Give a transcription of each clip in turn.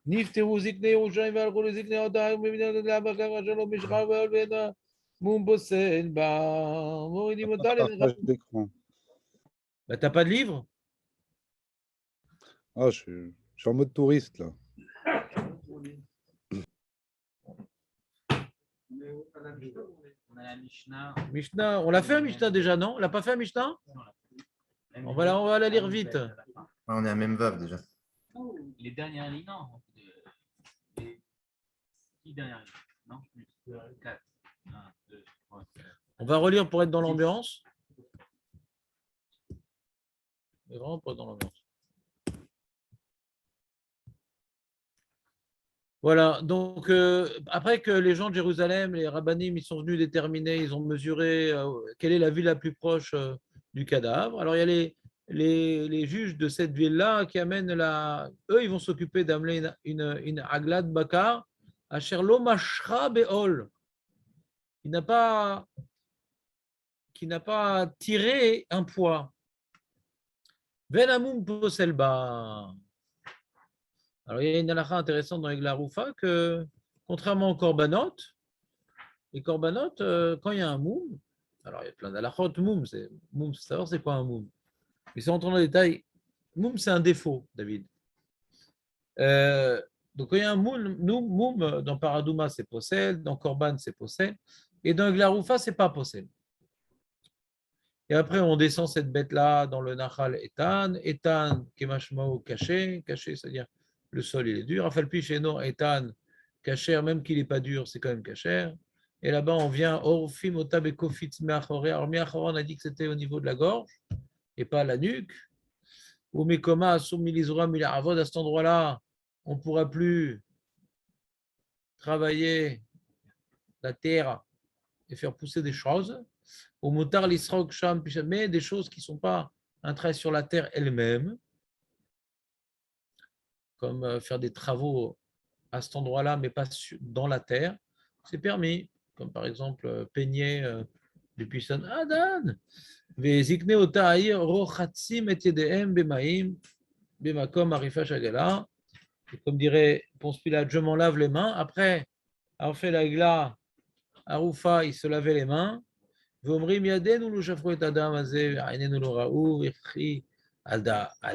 נפטרו זקני ירושלים והלכו לזקני אותם במדינת הבקר אשר לא משחה והלבנה מום פוסל בה מורידים אותה Partage d'écran. Bah t'as pas de livre? Ah, je suis en mode touriste là. On a la Mishnah. Mishnah, on l'a fait un Mishnah déjà, non? On l'a pas fait un Mishnah? On va la lire vite. On est à même vave déjà. Les dernières lignes, non. Les 6 dernières lignes, non plus. 4. 1, 2, 3, 4. On va relire pour être dans l'ambiance. Mais vraiment pour être dans l'ambiance. Voilà, donc après que les gens de Jérusalem, les rabbinim, ils sont venus déterminer, ils ont mesuré quelle est la ville la plus proche du cadavre. Alors il y a les juges de cette ville-là qui amènent eux, ils vont s'occuper d'amener une aglad bakar à Sherlo Mashra Beol, qui n'a pas tiré un poids. Venamum Poselba. Alors, il y a une halakha intéressante dans Egla Roufa que, contrairement aux korbanot, les korbanot, quand il y a un moum, alors il y a plein d'halakhot, moum, c'est savoir c'est quoi un moum. Mais sans entrer dans les détails, moum, c'est un défaut, David. Donc, quand il y a un moum, dans Paradouma, c'est possède, dans Korban, c'est possède, et dans Egla Roufa, c'est pas possède. Et après, on descend cette bête-là dans le Nachal Etan, Etan, Kemashmao, caché, c'est-à-dire le sol il est dur. Afalpi Sheno Etan, caché, même qu'il n'est pas dur, c'est quand même caché. Et là-bas, on vient Orfim Otab et Kofitz Meachoré. Alors, Meachoré, on a dit que c'était au niveau de la gorge et pas la nuque. Ou Mekoma, Asum Milizura Milaravod, à cet endroit-là, on ne pourra plus travailler la terre et faire pousser des choses. Au Motar l'Israok Sham, mais des choses qui ne sont pas un trait sur la terre elle-même, comme faire des travaux à cet endroit-là, mais pas dans la terre, c'est permis, comme par exemple peigner depuis son Adan. Vezikne Otaïr, Rochatsim et Yedehem, Bemaim, Bemakom, Arifa Shagala. Et comme dirait Ponce Pilate, je m'en lave les mains. Après avoir fait la gla, Aroufa, il se lavait les mains. ואומרים ידינו לא שפכו את הדם הזה, עינינו לא ראו, וכי על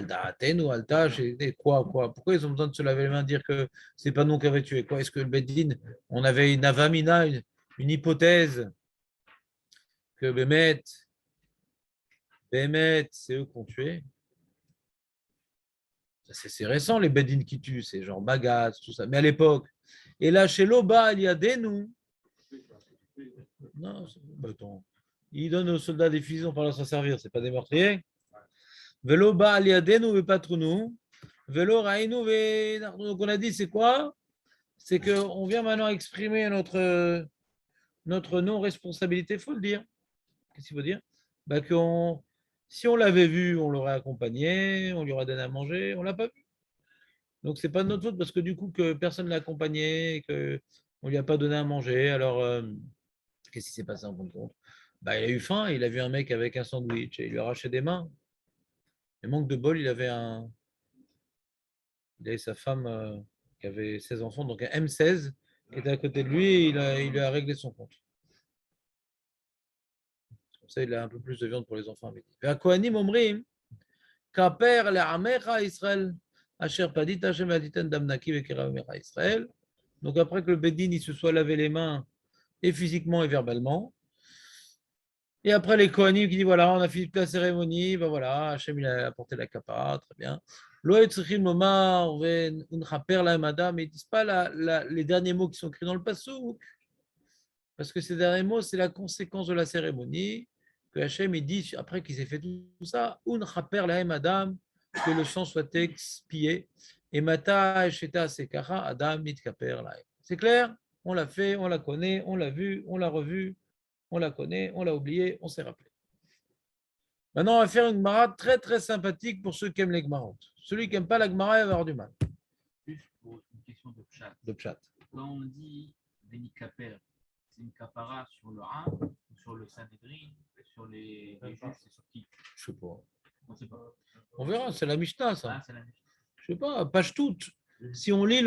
דעתנו, על דעת, quoi. Pourquoi ils ont besoin de se laver les mains, dire que c'est pas nous qui avons tué? Quoi? Est-ce que le Beddin, on avait une avamina, une hypothèse que Bémet, c'est eux qui ont tué? C'est récent, les Beddin qui tuent, c'est genre Bagatz, tout ça. Mais à l'époque, et là, chez Loba, il y a des nous. Non, attends. Ils donnent aux soldats des fusils, on parle de s'en servir, ce n'est pas des meurtriers. Velo ba aliadenu ve patrunu, velo rainu ve. Donc on a dit, c'est quoi? C'est qu'on vient maintenant exprimer notre non-responsabilité, il faut le dire. Qu'est-ce qu'il faut dire? Bah si on l'avait vu, on l'aurait accompagné, on lui aurait donné à manger, on ne l'a pas vu. Donc ce n'est pas de notre faute parce que du coup, que personne ne l'a accompagné, qu'on ne lui a pas donné à manger. Alors, qu'est-ce qui s'est passé en compte? Bah, il a eu faim, il a vu un mec avec un sandwich et il lui a arraché des mains. Et manque de bol, il avait sa femme qui avait 16 enfants, donc un M16 qui était à côté de lui et il lui a réglé son compte. Comme ça, il a un peu plus de viande pour les enfants à midi. Kohanim omrim, kaper le'amecha Israël, asher padit Hashem aditen damnaki vekeramecha Israël. Donc après que le Bédine il se soit lavé les mains et physiquement et verbalement, et après, les Kohanim qui disent voilà, on a fini la cérémonie, ben voilà, Hachem il a apporté la kappa, très bien. Mais ils ne disent pas les derniers mots qui sont écrits dans le passouk, parce que ces derniers mots, c'est la conséquence de la cérémonie, que Hachem il dit, après qu'ils aient fait tout ça, que le sang soit expié, et Mata Esheta Sekacha Adam Mitkaper Lahem. C'est clair? On l'a fait, on la connaît, on l'a vu, on l'a revu. On la connaît, on l'a oublié, on s'est rappelé. Maintenant, on va faire une Gemara très très sympathique pour ceux qui aiment les Gemarotes. Celui qui n'aime pas la Gemara, il va avoir du mal. Juste pour une question de chat. De Quand on dit Béni Kaper, c'est une kapara sur le A, sur le Sanhedrin, sur les juges, c'est sur qui? Je ne sais pas. On ne sait pas. On verra, c'est la Mishnah, ça. Ah, c'est la Mishnah. je sais pas, page toute. Si on lit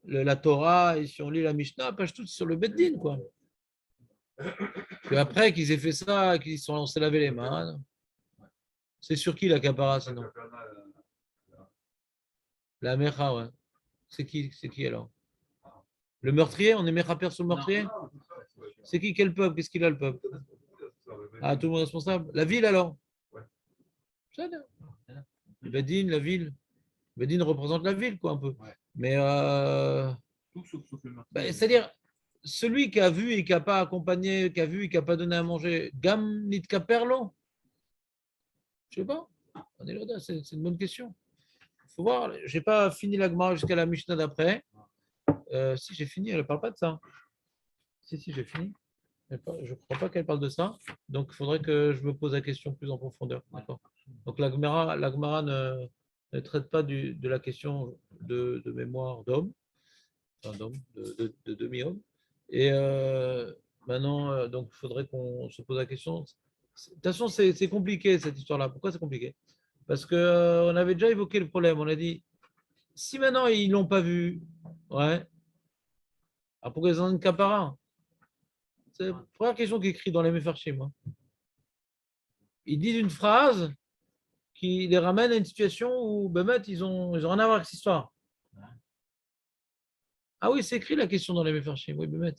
la Torah et si on lit la Mishnah, page toute sur le Beddin, quoi. Puis après qu'ils aient fait ça, qu'ils se sont lancés laver les mains, c'est sur qui la capara sinon? La Mecha, ouais. C'est qui alors? Le meurtrier? On est Mechaper sur le meurtrier? C'est qui? Quel peuple? Qu'est-ce qu'il a le peuple? Ah, tout le monde responsable? La ville alors? Ça, là. Le Beddin, la ville. Le Beddin représente la ville, quoi, un peu. Mais Tout sauf le meurtre. c'est-à-dire, celui qui a vu et qui n'a pas accompagné, qui a vu et qui n'a pas donné à manger, Gam nit Caperlo? Je sais pas. C'est une bonne question. Il faut voir. Je n'ai pas fini la Gemara jusqu'à la Mishnah d'après. Si j'ai fini, elle ne parle pas de ça. Si, j'ai fini. Je ne crois pas qu'elle parle de ça. Donc, il faudrait que je me pose la question plus en profondeur. D'accord. Donc, la Gemara ne traite pas de la question de mémoire d'homme, enfin d'homme, de demi-homme. Et maintenant, donc, il faudrait qu'on se pose la question. De toute façon, c'est compliqué cette histoire-là. Pourquoi c'est compliqué? Parce qu'on avait déjà évoqué le problème. On a dit, si maintenant ils ne l'ont pas vu, ouais, alors pourquoi ils en ont une capara? C'est la première question qui est écrite dans les Mefarshim. Hein. Ils disent une phrase qui les ramène à une situation où Bémet, ils ont rien à voir avec cette histoire. Ah oui, c'est écrit la question dans les Mefarshim. Oui, Bémet.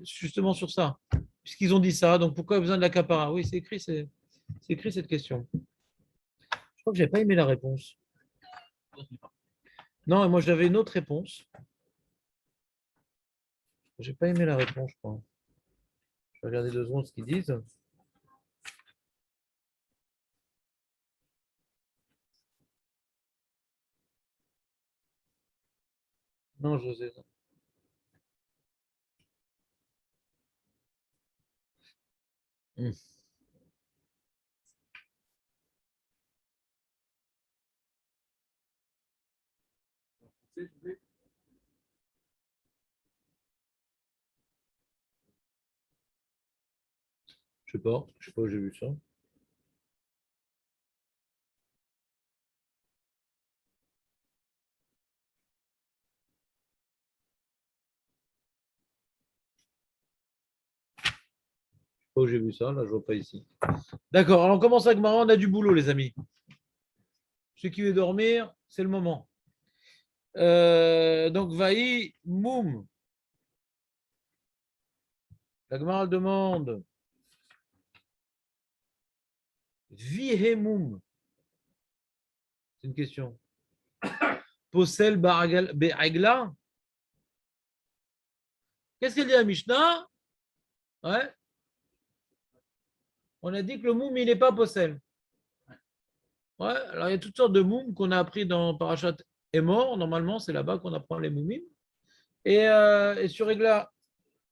Justement sur ça. Puisqu'ils ont dit ça, donc pourquoi besoin de la capara? Oui, c'est écrit cette question. Je crois que je n'ai pas aimé la réponse. Non, et moi j'avais une autre réponse. Je n'ai pas aimé la réponse, je crois. Je vais regarder 2 secondes ce qu'ils disent. Non, José. Hmm. Je sais pas où j'ai vu ça. Où j'ai vu ça, là, je vois pas ici. D'accord, alors on commence avec Mara, on a du boulot, les amis. Ceux qui veulent dormir, c'est le moment. Donc, Vaï, Moum. La Gemara demande Vihemoum. C'est une question. Posel Be'agla. Qu'est-ce qu'elle dit à Mishnah? Ouais. On a dit que le moum, il n'est pas Posel. Ouais, alors il y a toutes sortes de moum qu'on a appris dans Parashat est mort. Normalement, c'est là-bas qu'on apprend les moumim. Et sur Egla.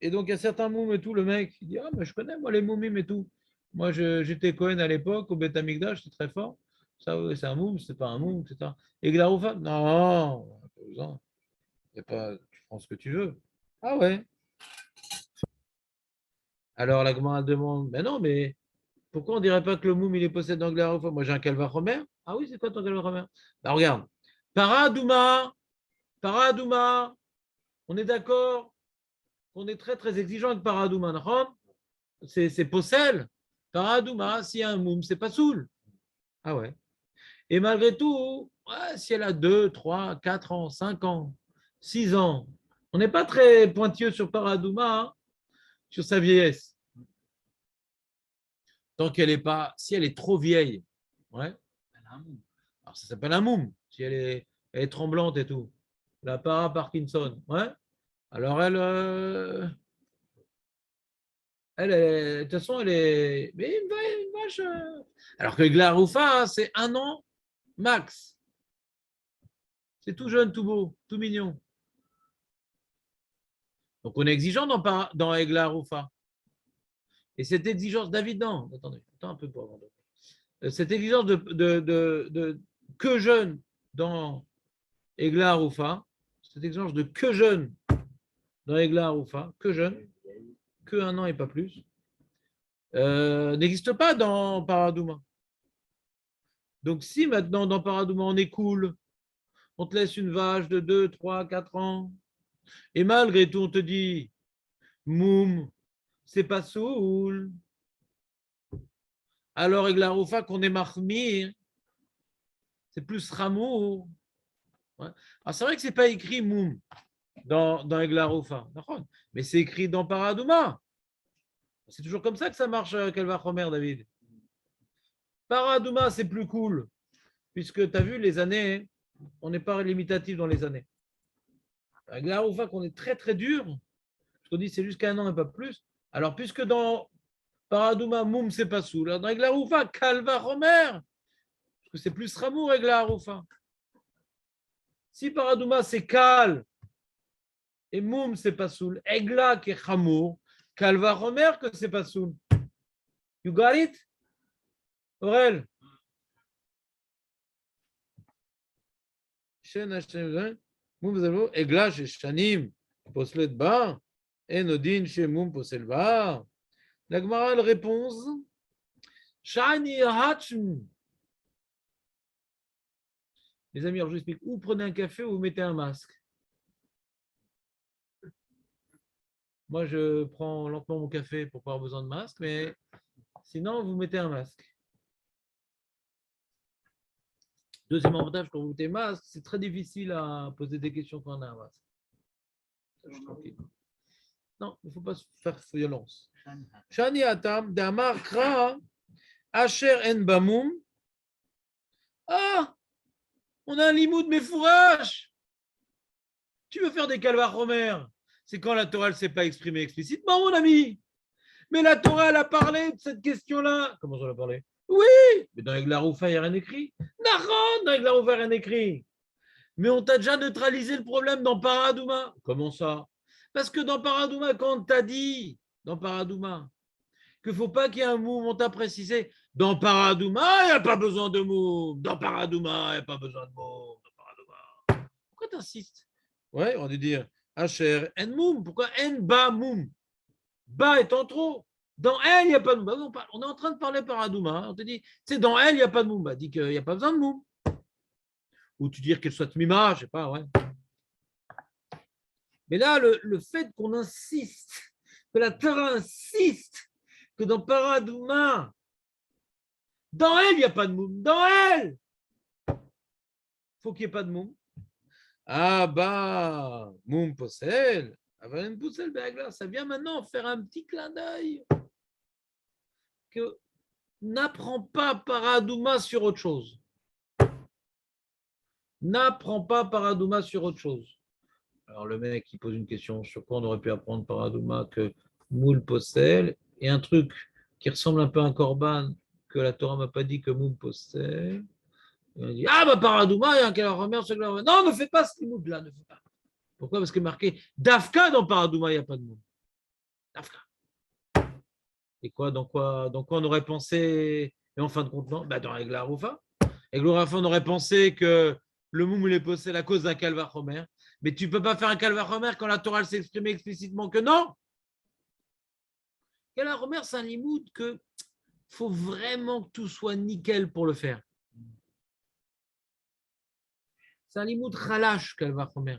Et donc, il y a certains moum et tout. Le mec, il dit, ah, mais je connais, moi, les moumim et tout. Moi, j'étais Cohen à l'époque, au Beth Amikdash, c'est très fort. Ça, c'est un moum, c'est pas un moum, etc. Egla Roufa? Non, y a pas, tu prends ce que tu veux. Ah ouais. Alors, la Gemara demande, mais non, mais pourquoi on dirait pas que le moum, il est possède dans Egla Roufa? Moi, j'ai un Calva Romer. Ah oui, c'est quoi ton Calva Romer? Bah, regarde. Paradouma, Paradouma, on est d'accord qu'on est très très exigeant avec Paradouma. C'est Possel. Paradouma, s'il y a un moum, c'est pas saoul. Ah ouais. Et malgré tout, ouais, si elle a 2, 3, 4 ans, 5 ans, 6 ans, on n'est pas très pointilleux sur Paradouma, hein, sur sa vieillesse. Tant qu'elle n'est pas, si elle est trop vieille, ouais, elle a un moum. Alors ça s'appelle un moum, si elle est tremblante et tout. La para Parkinson, ouais. Alors de toute façon, elle est. Mais une vache. Alors que Glaroufa, hein, c'est 1 an max. C'est tout jeune, tout beau, tout mignon. Donc on est exigeant dans Egla Roufa. Et cette exigence, David, non, attendez, attends un peu pour avant. Cette exigence de que jeune dans Egla Roufa, cette exigence de que jeune dans Egla Roufa, que jeune, que 1 an et pas plus, n'existe pas dans Paradouma. Donc, si maintenant dans Paradouma on est cool, on te laisse une vache de 2, 3, 4 ans, et malgré tout on te dit, Moum, c'est pas soul. Alors, avec la Roufa qu'on est Mahmir, c'est plus Ramour. Ouais. Alors, c'est vrai que c'est pas écrit Moum dans Egla Roufa, mais c'est écrit dans Paradouma. C'est toujours comme ça que ça marche, Kalva Chomer, David. Paradouma, c'est plus cool, puisque tu as vu les années, on n'est pas limitatif dans les années. Avec la Roufa, qu'on est très très dur, je te dis c'est jusqu'à 1 an et pas plus. Alors, puisque dans Paradouma, Moum, c'est pas soul. Dans Egla Roufa, Kalva Chomer, parce que c'est plus Ramour, Egla Roufa. Si Paradouma, c'est Kal, et Moum, c'est pas soul. Egla, qui est Ramour, Kalva Chomer, que c'est pas soul. You got it? Aurel? Egla, chez Shanim, Poslet Bar, et Nodin, chez Moum, Posel Bar. La Gemara, elle répond Shani Hachm. Les amis, alors je vous explique. Ou prenez un café ou vous mettez un masque. Moi, je prends lentement mon café pour pas avoir besoin de masque, mais sinon, vous mettez un masque. Deuxième avantage, quand vous mettez un masque, c'est très difficile à poser des questions quand on a un masque. Ça, je suis tranquille. Non, il ne faut pas se faire violence. Shani Atam, Damar Kra, Asher En Bamoum. Ah, on a un limoud Mefourash. Tu veux faire des calvars Romer? C'est quand la Torah ne s'est pas exprimée explicitement, mon ami. Mais la Torah, elle a parlé de cette question-là. Comment ça l'a parlé? Oui, mais dans Egla Roufa, il n'y a rien écrit. Naron, dans Egla Roufa, il n'y a rien écrit. Mais on t'a déjà neutralisé le problème dans Paradouma. Comment ça? Parce que dans Paradouma, quand on t'a dit, dans Paradouma, qu'il ne faut pas qu'il y ait un moum, on t'a précisé, dans Paradouma, il n'y a pas besoin de moum. Dans Paradouma, il n'y a pas besoin de moum. Dans Paradouma. Pourquoi tu insistes? Ouais, on va dire Hacher, En moum. Pourquoi En ba moum? Ba étant trop. Dans elle, il n'y a pas de moum. On est en train de parler Paradouma. On te dit, c'est dans elle, il n'y a pas de moum. Bah, dis qu'il n'y a pas besoin de moum. Ou tu dis qu'elle soit mima, je ne sais pas, ouais. Mais là, le fait qu'on insiste, que la Torah insiste, que dans Paradouma, dans elle, il n'y a pas de moum. Dans elle, il faut qu'il n'y ait pas de moum. Ah bah, moum possel. Ça vient maintenant faire un petit clin d'œil que n'apprends pas Paradouma sur autre chose. N'apprends pas Paradouma sur autre chose. Alors le mec qui pose une question sur quoi on aurait pu apprendre Paradouma que moul possel et un truc qui ressemble un peu à un korban que la Torah m'a pas dit que moul possel. On dit ah bah Paradouma il y a un calvaire sur le non ne fais pas ce mood là ne fais pas. Pourquoi? Parce que marqué Dafka dans Paradouma il n'y a pas de moul. Dafka. Et quoi dans quoi on aurait pensé et en fin de compte non bah dans Egla Roufa. Egla Roufa on aurait pensé que le moum il est possel à cause d'un calvaire Homer. Mais tu ne peux pas faire un calvaire Homer quand la Torah s'est exprimée explicitement que non. Calvaire Homer, c'est un limoud que faut vraiment que tout soit nickel pour le faire. C'est un limoud khalash, calvaire Homer.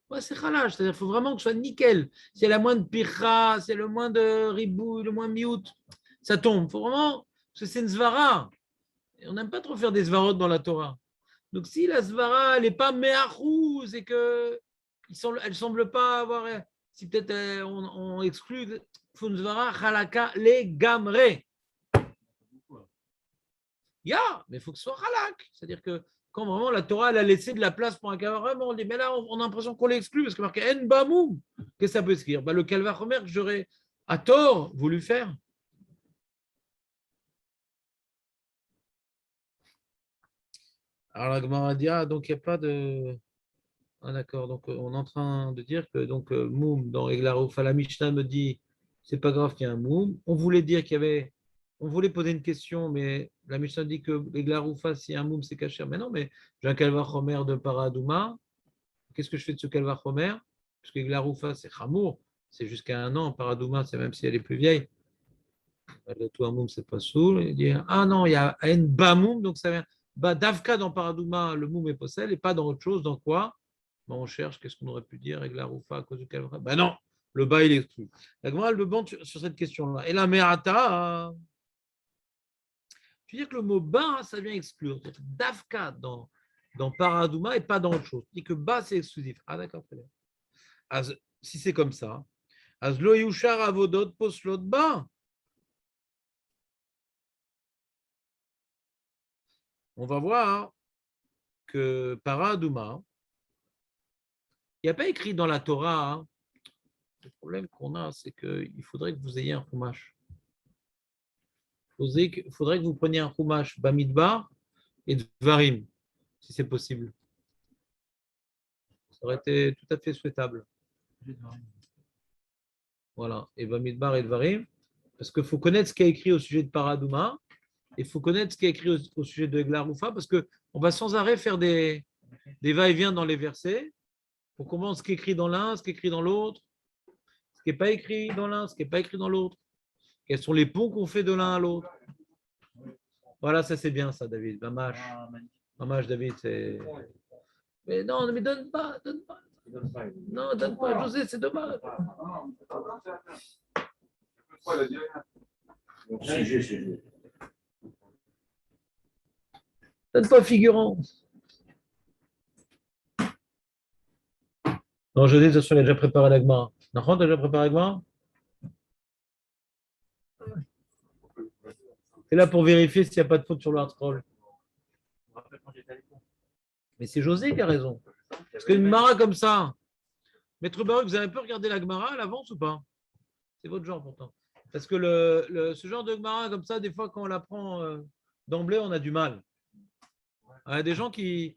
Ouais, c'est khalash, c'est-à-dire qu'il faut vraiment que ce soit nickel. S'il y a la moindre pirra, c'est le moins de ribou, le moins miout, ça tombe. Il faut vraiment, parce que c'est une zvara. Et on n'aime pas trop faire des zvarot dans la Torah. Donc, si la svara, elle n'est pas méachou, c'est qu'elle ne semble pas avoir. Si peut-être on exclut Funzvara, Halaka, les gamre. Mais il faut que ce soit halak. C'est-à-dire que quand vraiment la Torah elle a laissé de la place pour un calvaire, on dit, mais là, on a l'impression qu'on l'exclut parce que marqué En Bamou. Qu'est-ce que ça peut se dire? Le calvaire Homer que j'aurais à tort voulu faire. Alors la Gemara dit, donc il n'y a pas de. Ah, d'accord, donc on est en train de dire que donc Moum dans Eglarouf, la Mishnah me dit c'est pas grave qu'il y ait un Moum. On voulait dire qu'il y avait, on voulait poser une question, mais la Mishnah dit que Eglaroufa, s'il y a un Moum, c'est caché. Mais non, mais j'ai un Calvar Homer de Paradouma. Qu'est-ce que je fais de ce Calvar Homer? Parce que Eglaroufa, c'est Chamour, c'est jusqu'à 1 an. Paradouma, c'est même si elle est plus vieille. Le tout Hamoum, c'est pas soul. Il dit ah non, il y a un Bamoum, donc ça vient. Bah, Davka dans Paradouma, le Moum est possède, et pas dans autre chose. Dans quoi? Bah, on cherche, qu'est-ce qu'on aurait pu dire avec la Roufa à cause du Kalvra? Bah non, le bas il est exclu. La Gemara elle demande sur cette question-là. Et la Me'ata, tu veux dire que le mot bas, ça vient exclure. Davka dans Paradouma et pas dans autre chose. Tu dis que bas c'est exclusif. Ah d'accord, très bien. Si c'est comme ça, Azlo Yushar Avodot Poslot bas. On va voir que Paradouma, il n'y a pas écrit dans la Torah. Hein. Le problème qu'on a, c'est qu'il faudrait que vous ayez un chumash. Il faudrait que vous preniez un chumash Bamidbar et Dvarim, si c'est possible. Ça aurait été tout à fait souhaitable. Voilà, et Bamidbar et Dvarim, parce qu'il faut connaître ce qui est écrit au sujet de Paradouma, et il faut connaître ce qui est écrit au sujet de Egla Roufa, parce qu'on va sans arrêt faire des va-et-vient dans les versets, pour comprendre ce qui est écrit dans l'un, ce qui est écrit dans l'autre, ce qui n'est pas écrit dans l'un, ce qui n'est pas écrit dans l'autre. Quels sont les ponts qu'on fait de l'un à l'autre? Voilà, ça c'est bien ça, David. Mamash. Mamash, David, c'est. Mais non, mais donne pas, donne pas. Non, donne pas, José, c'est dommage. Donne pas figurant. Non, José, de toute façon, il a déjà préparé l'agma. Nahon, tu as déjà préparé l'agma? C'est là pour vérifier s'il n'y a pas de faute sur le hard scroll. Mais c'est José qui a raison. Parce qu'une Gemara comme ça, Maître Baruch, vous avez un peu regardé la Gemara à l'avance ou pas? C'est votre genre pourtant. Parce que ce genre de Gemara comme ça, des fois, quand on l'apprend d'emblée, on a du mal. Il y a des gens qui.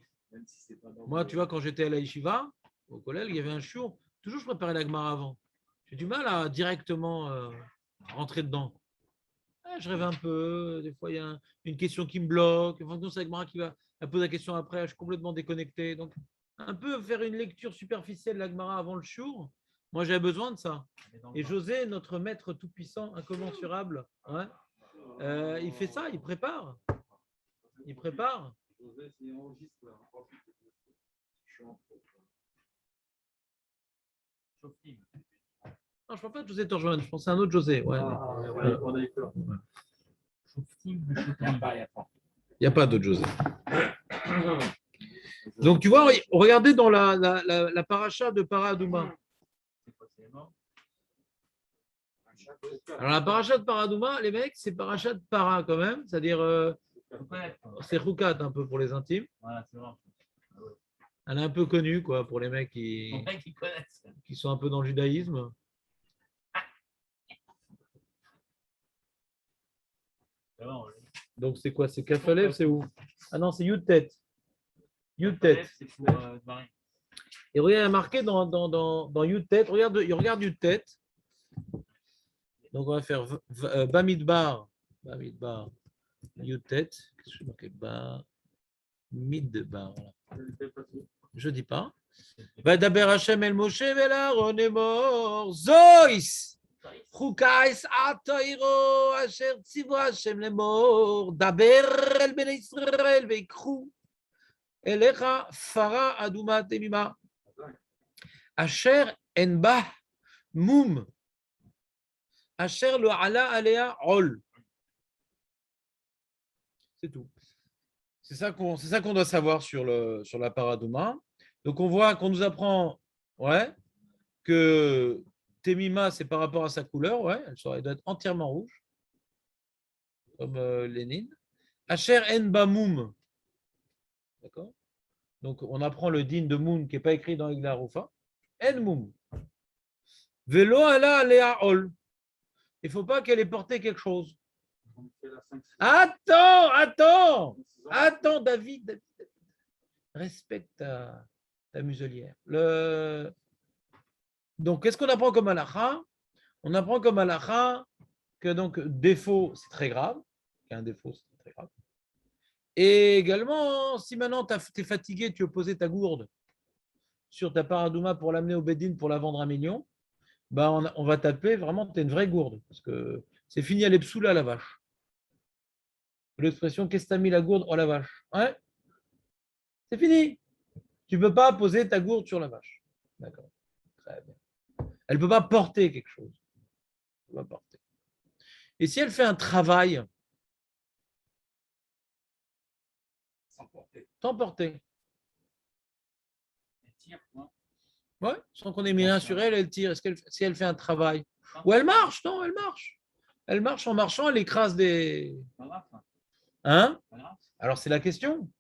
Moi, tu vois, quand j'étais à la Yeshiva, au collège, il y avait un shiur. Toujours, je préparais la Gemara avant. J'ai du mal à directement rentrer dedans. Je rêve un peu. Des fois, il y a une question qui me bloque. Enfin, c'est la Gemara qui va poser la question après. Je suis complètement déconnecté. Donc, un peu faire une lecture superficielle de la Gemara avant le shiur. Moi, j'avais besoin de ça. Et José, notre maître tout-puissant, incommensurable, ouais, il fait ça, il prépare. Il prépare. Non, je ne pense pas que José te rejoigne. Je pense à un autre José. Ouais. Il n'y a pas d'autre José. Donc, tu vois, regardez dans la paracha de Paradouma. Alors, la paracha de Paradouma, les mecs, c'est paracha de Para quand même. C'est-à-dire, c'est Roukat un peu pour les intimes. Elle est un peu connue, quoi, pour les mecs qui sont un peu dans le judaïsme. Donc, c'est quoi? C'est Kafalev, c'est où? Ah non, c'est Yud-Tet. Yud-Tet. Et regarde, il y a marqué dans Yud-Tet. Regarde Yud-Tet. Donc, on va faire Bamidbar. Bamidbar. Yud-Tet. Qu'est-ce que je marqué? Bamidbar. Je ne dis pas. Vadaber Hashem el Moshe vel Aaron emor. Zois. Chukais atoiro asher tzivu Hashem lemor. Daber el bnei Israel veikchu. Elecha fara aduma temima. Asher en bah mum. Asher lo ala alea ol. C'est tout. C'est ça qu'on doit savoir sur la paradouma. Donc on voit qu'on nous apprend que Temima, c'est par rapport à sa couleur, elle doit être entièrement rouge, comme Lénine. Asher en ba mum. D'accord. Donc on apprend le din de Moum qui n'est pas écrit dans Egla Roufa. En mum. Velo ala alea ol. Il ne faut pas qu'elle ait porté quelque chose. Attends, David. Respecte ta muselière. Donc, qu'est-ce qu'on apprend comme halakha? On apprend comme halakha que donc défaut, c'est très grave. Qu'un défaut, c'est très grave. Et également, si maintenant tu es fatigué, tu as posé ta gourde sur ta paradouma pour l'amener au Bédine pour la vendre 1 million, on va taper vraiment, tu es une vraie gourde. Parce que C'est fini à l'epsoula, la vache. L'expression qu'est-ce que t'as mis la gourde? Oh la vache. Ouais. C'est fini. Tu ne peux pas poser ta gourde sur la vache. D'accord. Très bien. Elle ne peut pas porter quelque chose. Elle peut pas porter. Et si elle fait un travail Sans porter. sans porter, Elle tire, point. ouais, sans qu'on ait mis rien sur elle, elle tire. Si elle fait un travail, ou elle marche, non, elle marche. Elle marche en marchant, elle écrase des. Pas grave, ça. Hein? Pas grave. Alors c'est la question.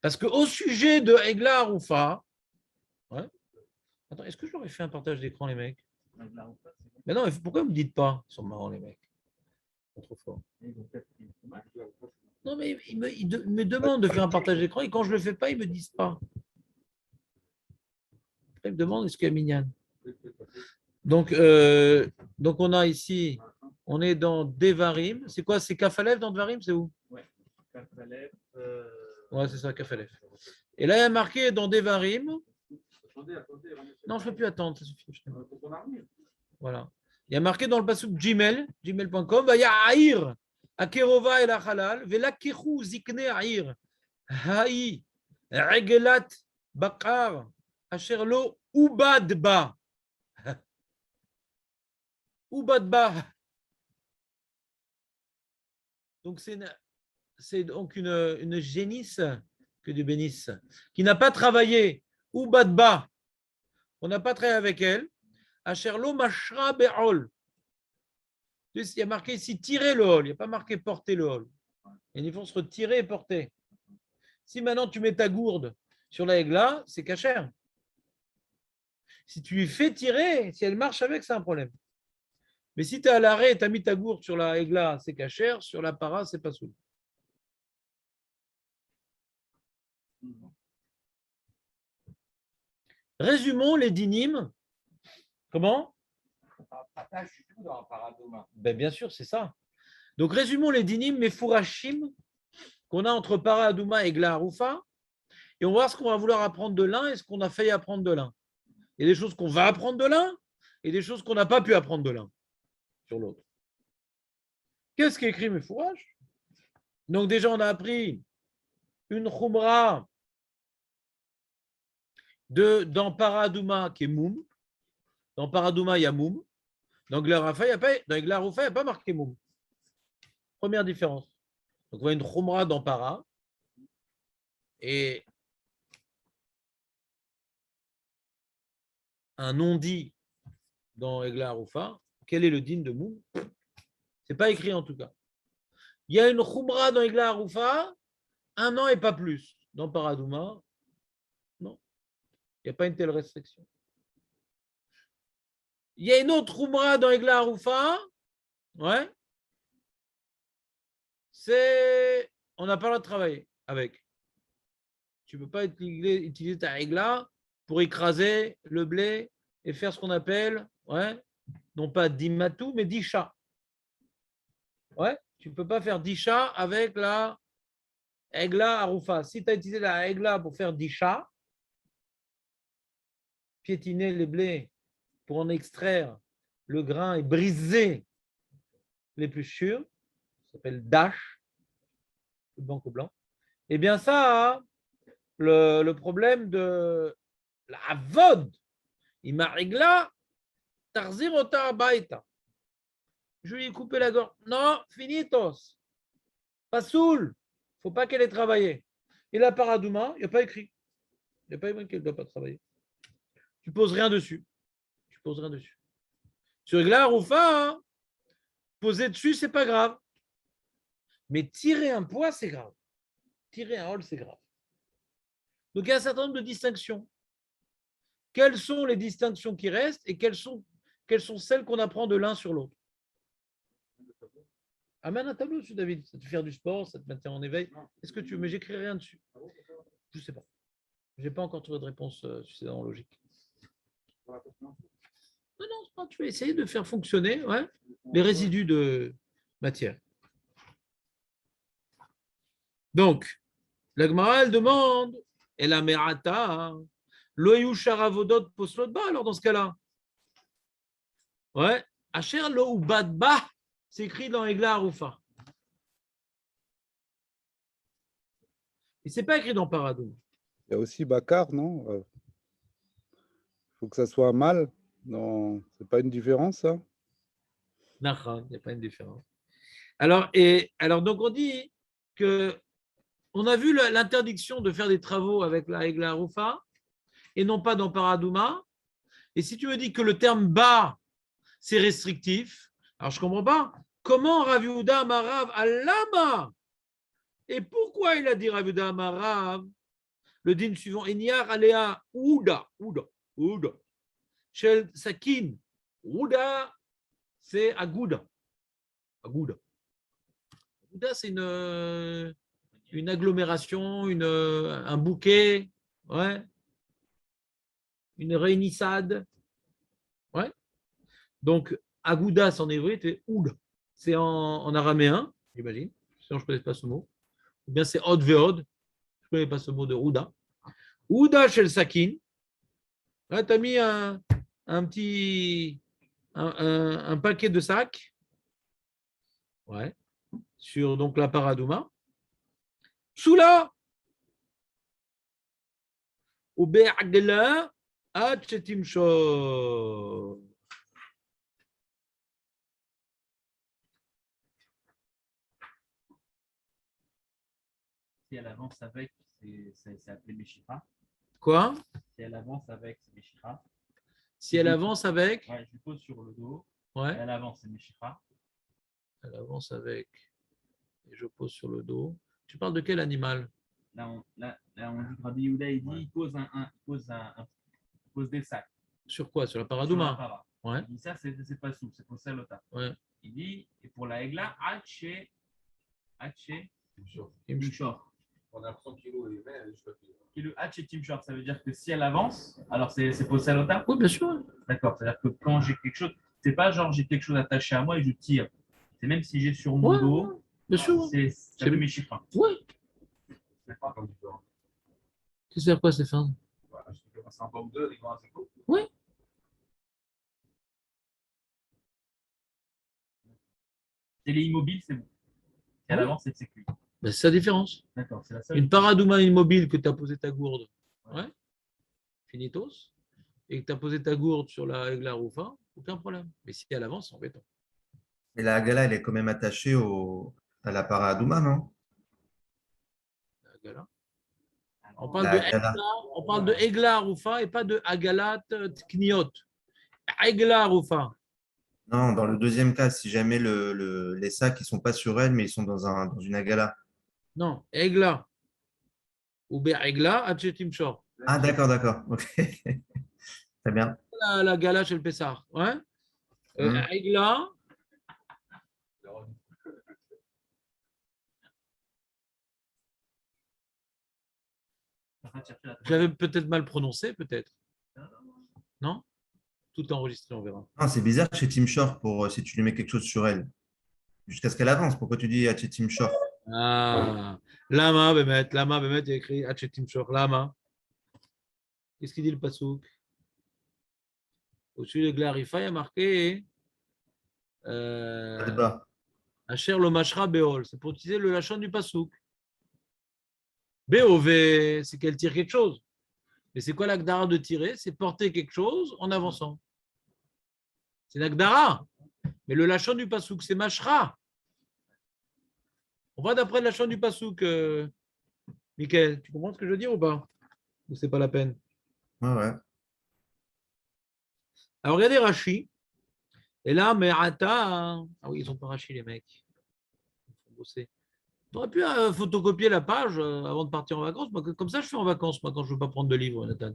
Parce qu'au sujet de Egla Aroufa, ouais. Attends, est-ce que je leur ai fait un partage d'écran, les mecs? Donc, là, on passe, c'est bon. Mais non, pourquoi vous ne me dites pas? Ils sont marrants, les mecs. Ils sont trop forts. Et donc, peut-être qu'il faut mal. Non, mais ils me demandent de faire un partage d'écran et quand je ne le fais pas, ils ne me disent pas. Après, ils me demandent est-ce qu'il y a Mignane. Donc on a ici, on est dans Devarim. C'est quoi? C'est Kafalev dans Devarim? C'est où? Kafalev, Ouais, c'est ça, Kafalev. Et là, il y a marqué dans Devarim. Attendez. Non, je ne peux plus attendre, ça suffit. Faut qu'on arrive. Voilà. Il y a marqué dans le passouk gmail.com, il y a Aïr, Akerova et la Halal, Velakehu Zikne Aïr, Haï, Regelat Bakar, Asherlo, Ubadba. Ubadba. Donc c'est donc une génisse, que Dieu bénisse, qui n'a pas travaillé, Ubadba. On n'a pas travaillé avec elle. Asherlo Mashra Be'ol. Il y a marqué ici tirer le hol, il n'y a pas marqué porter le hol. Et il faut se retirer et porter. Si maintenant tu mets ta gourde sur la Egla, c'est cachère. Si tu lui fais tirer, si elle marche avec, c'est un problème. Mais si tu es à l'arrêt et tu as mis ta gourde sur la Egla, c'est cachère, sur la para, c'est pas soul. Résumons les dynimes. Comment? Partage du tout dans un paradoma. Ben, bien sûr, c'est ça. Donc résumons les dynimes, mais fourachim qu'on a entre para Adouma et Egla Aroufa. Et on va voir ce qu'on va vouloir apprendre de l'un et ce qu'on a failli apprendre de l'un. Il y a des choses qu'on va apprendre de l'un et des choses qu'on n'a pas pu apprendre de l'un sur l'autre. Qu'est-ce qu'écrit Mefourage? Donc déjà, on a appris une khumra dans Paradouma qui est moum. Dans Paradouma, il y a moum. Dans Eglaroufa, il n'y a pas marqué moum. Première différence. Donc on voit une khumra dans Para. Et un non-dit dans Eglaroufa. Quel est le din de moum? Ce n'est pas écrit en tout cas. Il y a une khumra dans Eglaroufa, 1 an et pas plus. Dans Paradouma, non. Il n'y a pas une telle restriction. Il y a une autre khumra dans Eglaroufa, ouais. C'est. On n'a pas le droit de travailler avec. Tu ne peux pas utiliser ta Egla pour écraser le blé et faire ce qu'on appelle, ouais, non pas dimatou, mais disha. Ouais, tu ne peux pas faire disha avec la Egla Aroufa. Si tu as utilisé la Egla pour faire disha, piétiner les blés pour en extraire le grain et briser l'épluchure, ça s'appelle dash, le blanc au blanc. Eh bien ça, le problème de la vod, il m'a régla, tarzirota baita. Je lui ai coupé la gorge. Non, finitos. Pas saoul. Il ne faut pas qu'elle ait travaillé. Et la paradouma, il n'y a pas écrit. Il n'y a pas écrit qu'elle ne doit pas travailler. Tu ne poses rien dessus. Tu poses rien dessus. Sur Egla Roufa, hein, poser dessus, c'est pas grave. Mais tirer un poids, c'est grave. Tirer un hol, c'est grave. Donc il y a un certain nombre de distinctions. Quelles sont les distinctions qui restent et quelles sont celles qu'on apprend de l'un sur l'autre? Amène un tableau dessus, David. Ça te fait faire du sport, ça te maintient en éveil. Est-ce que tu veux? Mais j'écris rien dessus. Je ne sais pas. Je n'ai pas encore trouvé de réponse suffisamment logique. Non, c'est pas. Tu vas essayer de faire fonctionner, ouais, les résidus de matière. Donc, la Gemara, elle demande, et la Merata, Loyu Sharavodot Poslotba, alors dans ce cas-là. Ouais, Asher lo Ubadba c'est écrit dans Egla Arufa. Et ce n'est pas écrit dans Paradouma. Il y a aussi Bakar, non? Faut que ça soit un mâle. Non, c'est pas une différence, ça? Il n'y a pas une différence. Alors, donc, on dit que on a vu l'interdiction de faire des travaux avec la Egla Arufa et non pas dans Paradouma. Et si tu me dis que le terme bas, c'est restrictif, alors je ne comprends pas. Comment Rav Yehuda Amarav Alama? Et pourquoi il a dit Rav Yehuda Amarav? Le din suivant, Eniar Alea Ouda, Shel Sakin. Ouda, c'est Agouda. Agouda, c'est une agglomération, un bouquet, ouais, une réunissade. Ouais. Donc, Agouda, c'est en hébreu, c'est Oud. C'est en araméen, j'imagine, sinon je ne connais pas ce mot. Ou bien c'est Od Veod, je ne connais pas ce mot de Ouda. Ouda Shel Sakin. Là, tu as mis un petit un paquet de sacs, ouais, sur donc la Paradouma. Soula, ou Be'agla, Atchetimcho. Si elle avance avec, c'est appelé Meshira. Quoi? Si elle avance avec, c'est Meshira. Si elle avance avec, Ouais, je lui pose sur le dos. ouais, Elle avance, c'est Meshira. elle avance avec, et je pose sur le dos. Tu parles de quel animal? Là, on dit Rabbi Yehuda, il dit, il pose des sacs. Sur quoi? Sur la Sur la Paradouma? para. Ouais, Il dit ça, c'est pas sous, c'est pour ça l'ota. ouais. Il dit, et pour la Egla, Haché, Timshor. Timshor. On a l'impression qu'il est mais je peux Et le Haché Timshor, ça veut dire que si elle avance, alors c'est pour ça l'ota? Oui, bien sûr. D'accord, c'est-à-dire que quand j'ai quelque chose, c'est pas genre j'ai quelque chose attaché à moi et je tire. C'est même si j'ai sur mon Ouais, dos, bien sûr. c'est C'est- mes chiffres. Ouais. C'est pas comme différent. Tu sais à quoi, Stéphane? Voilà, je peux passer un peu ou deux, les grands, c'est cool. Oui. C'est les immobiles, c'est bon. Si elle Oui. avance, c'est cuit. Ben, c'est la différence. D'accord, c'est la seule. Une Paradouma immobile que tu as posé ta gourde, Ouais. ouais, finitos, et que tu as posé ta gourde sur la Egla Roufa, aucun problème. Mais si elle avance, c'est embêtant. Mais la Hagala, elle est quand même attachée à la Paradouma, non? La Gala. On parle La de Hagala. Egla, on parle de Egla Roufa et pas de Agalat Tkniot. Egla Roufa. Non, dans le deuxième cas, si jamais les sacs, ils sont pas sur elle, mais ils sont dans une Hagala. Non, Egla. Ou Egla, Atchetim Shor. Ah, d'accord, d'accord. Ok. Très bien. La Gala chez le Pessar. Ouais. Hmm. Egla. J'avais peut-être mal prononcé, peut-être. Non? Tout est enregistré, on verra. Ah, c'est bizarre chez Tim Shore pour si tu lui mets quelque chose sur elle. Jusqu'à ce qu'elle avance. Pourquoi tu dis à chez Tim Shore? Ah, Bemet, il y a écrit Hachetim Shor, Lama. Qu'est-ce qu'il dit le Passouk? Au-dessus de Glarifa, il y a marqué Pas de bas. Asher lo mashra beol. C'est pour utiliser le lachon du Passouk. BOV, c'est qu'elle tire quelque chose. Mais c'est quoi l'agdara de tirer? C'est porter quelque chose en avançant. C'est l'agdara. Mais le lachon du Passouk, c'est mashra. On va d'après le lachon du Passouk. Mickaël, tu comprends ce que je veux dire ou pas? Ou c'est pas la peine? Ouais, ouais. Alors regardez Rashi. Et là, mais ah oui, ils ont pas Rashi les mecs. Il faut bosser. Tu aurais pu photocopier la page avant de partir en vacances. Moi, comme ça, je fais en vacances, moi, quand je ne veux pas prendre de livres, Nathan.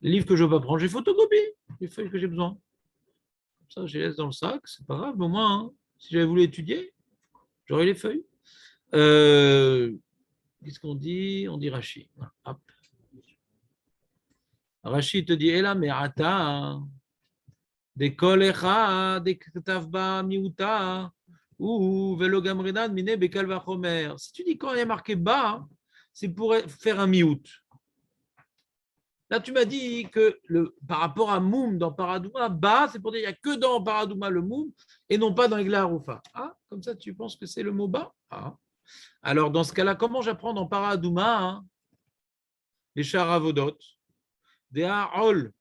Les livres que je ne veux pas prendre, j'ai photocopié les feuilles que j'ai besoin. Comme ça, je les laisse dans le sac, c'est pas grave. Mais au moins, hein, si j'avais voulu étudier, j'aurais les feuilles. Qu'est-ce qu'on dit? On dit Rashi. Hop. Rashi te dit, là, mais ata, des kolecha, des ktavba miuta. Ou velo gamrinan mine bekal vachomer. Si tu dis quand il y a marqué bas, c'est pour faire un miout. Là, tu m'as dit que par rapport à Moum dans Paradouma, Ba, c'est pour dire qu'il n'y a que dans Paradouma le Moum et non pas dans Egla Haroufa. Ah, comme ça, tu penses que c'est le mot Ba? Ah. Alors, dans ce cas-là, comment j'apprends dans Paradouma les Sharavodot? Des Ha'ol.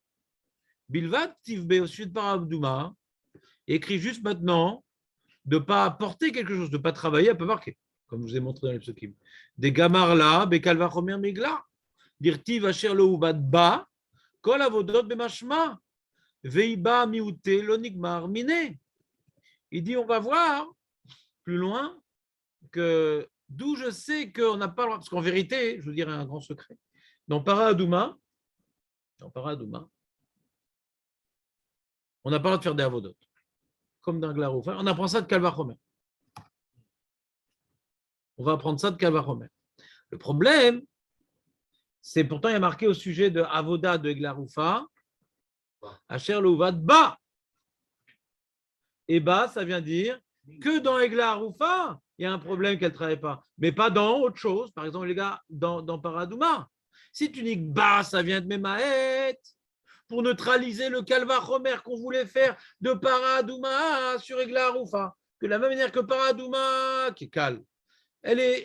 Bilvat Tivbe au sujet de Paradouma, écrit juste maintenant de ne pas apporter quelque chose, de ne pas travailler, elle peut marquer, comme je vous ai montré dans les psukim. Des Gamarla, Bekalva Chomer Migla, Dirtiv Asher Lo Uvad Ba, Kol Avodot Bemashma, Veiba Miute Lonigmar Mine. Il dit, on va voir plus loin que d'où je sais qu'on n'a pas le droit, parce qu'en vérité, je vous dirai un grand secret. Dans Paradouma, on n'a pas le droit de faire des avodot, comme dans Glarouf. On apprend ça de Kalvachomer. On va apprendre ça de Kalvachomer. Le problème, c'est pourtant il y a marqué au sujet de Avoda de Eglaroufa, Asher Louvad Ba. Et Ba, ça vient dire que dans Eglaroufa, il y a un problème qu'elle ne travaille pas, mais pas dans autre chose. Par exemple, les gars, dans Paradouma. Si tu dis que Ba, ça vient de Memaet, pour neutraliser le Kalvachomer qu'on voulait faire de Paradouma sur Eglaroufa, que de la même manière que Paradouma, qui est calme,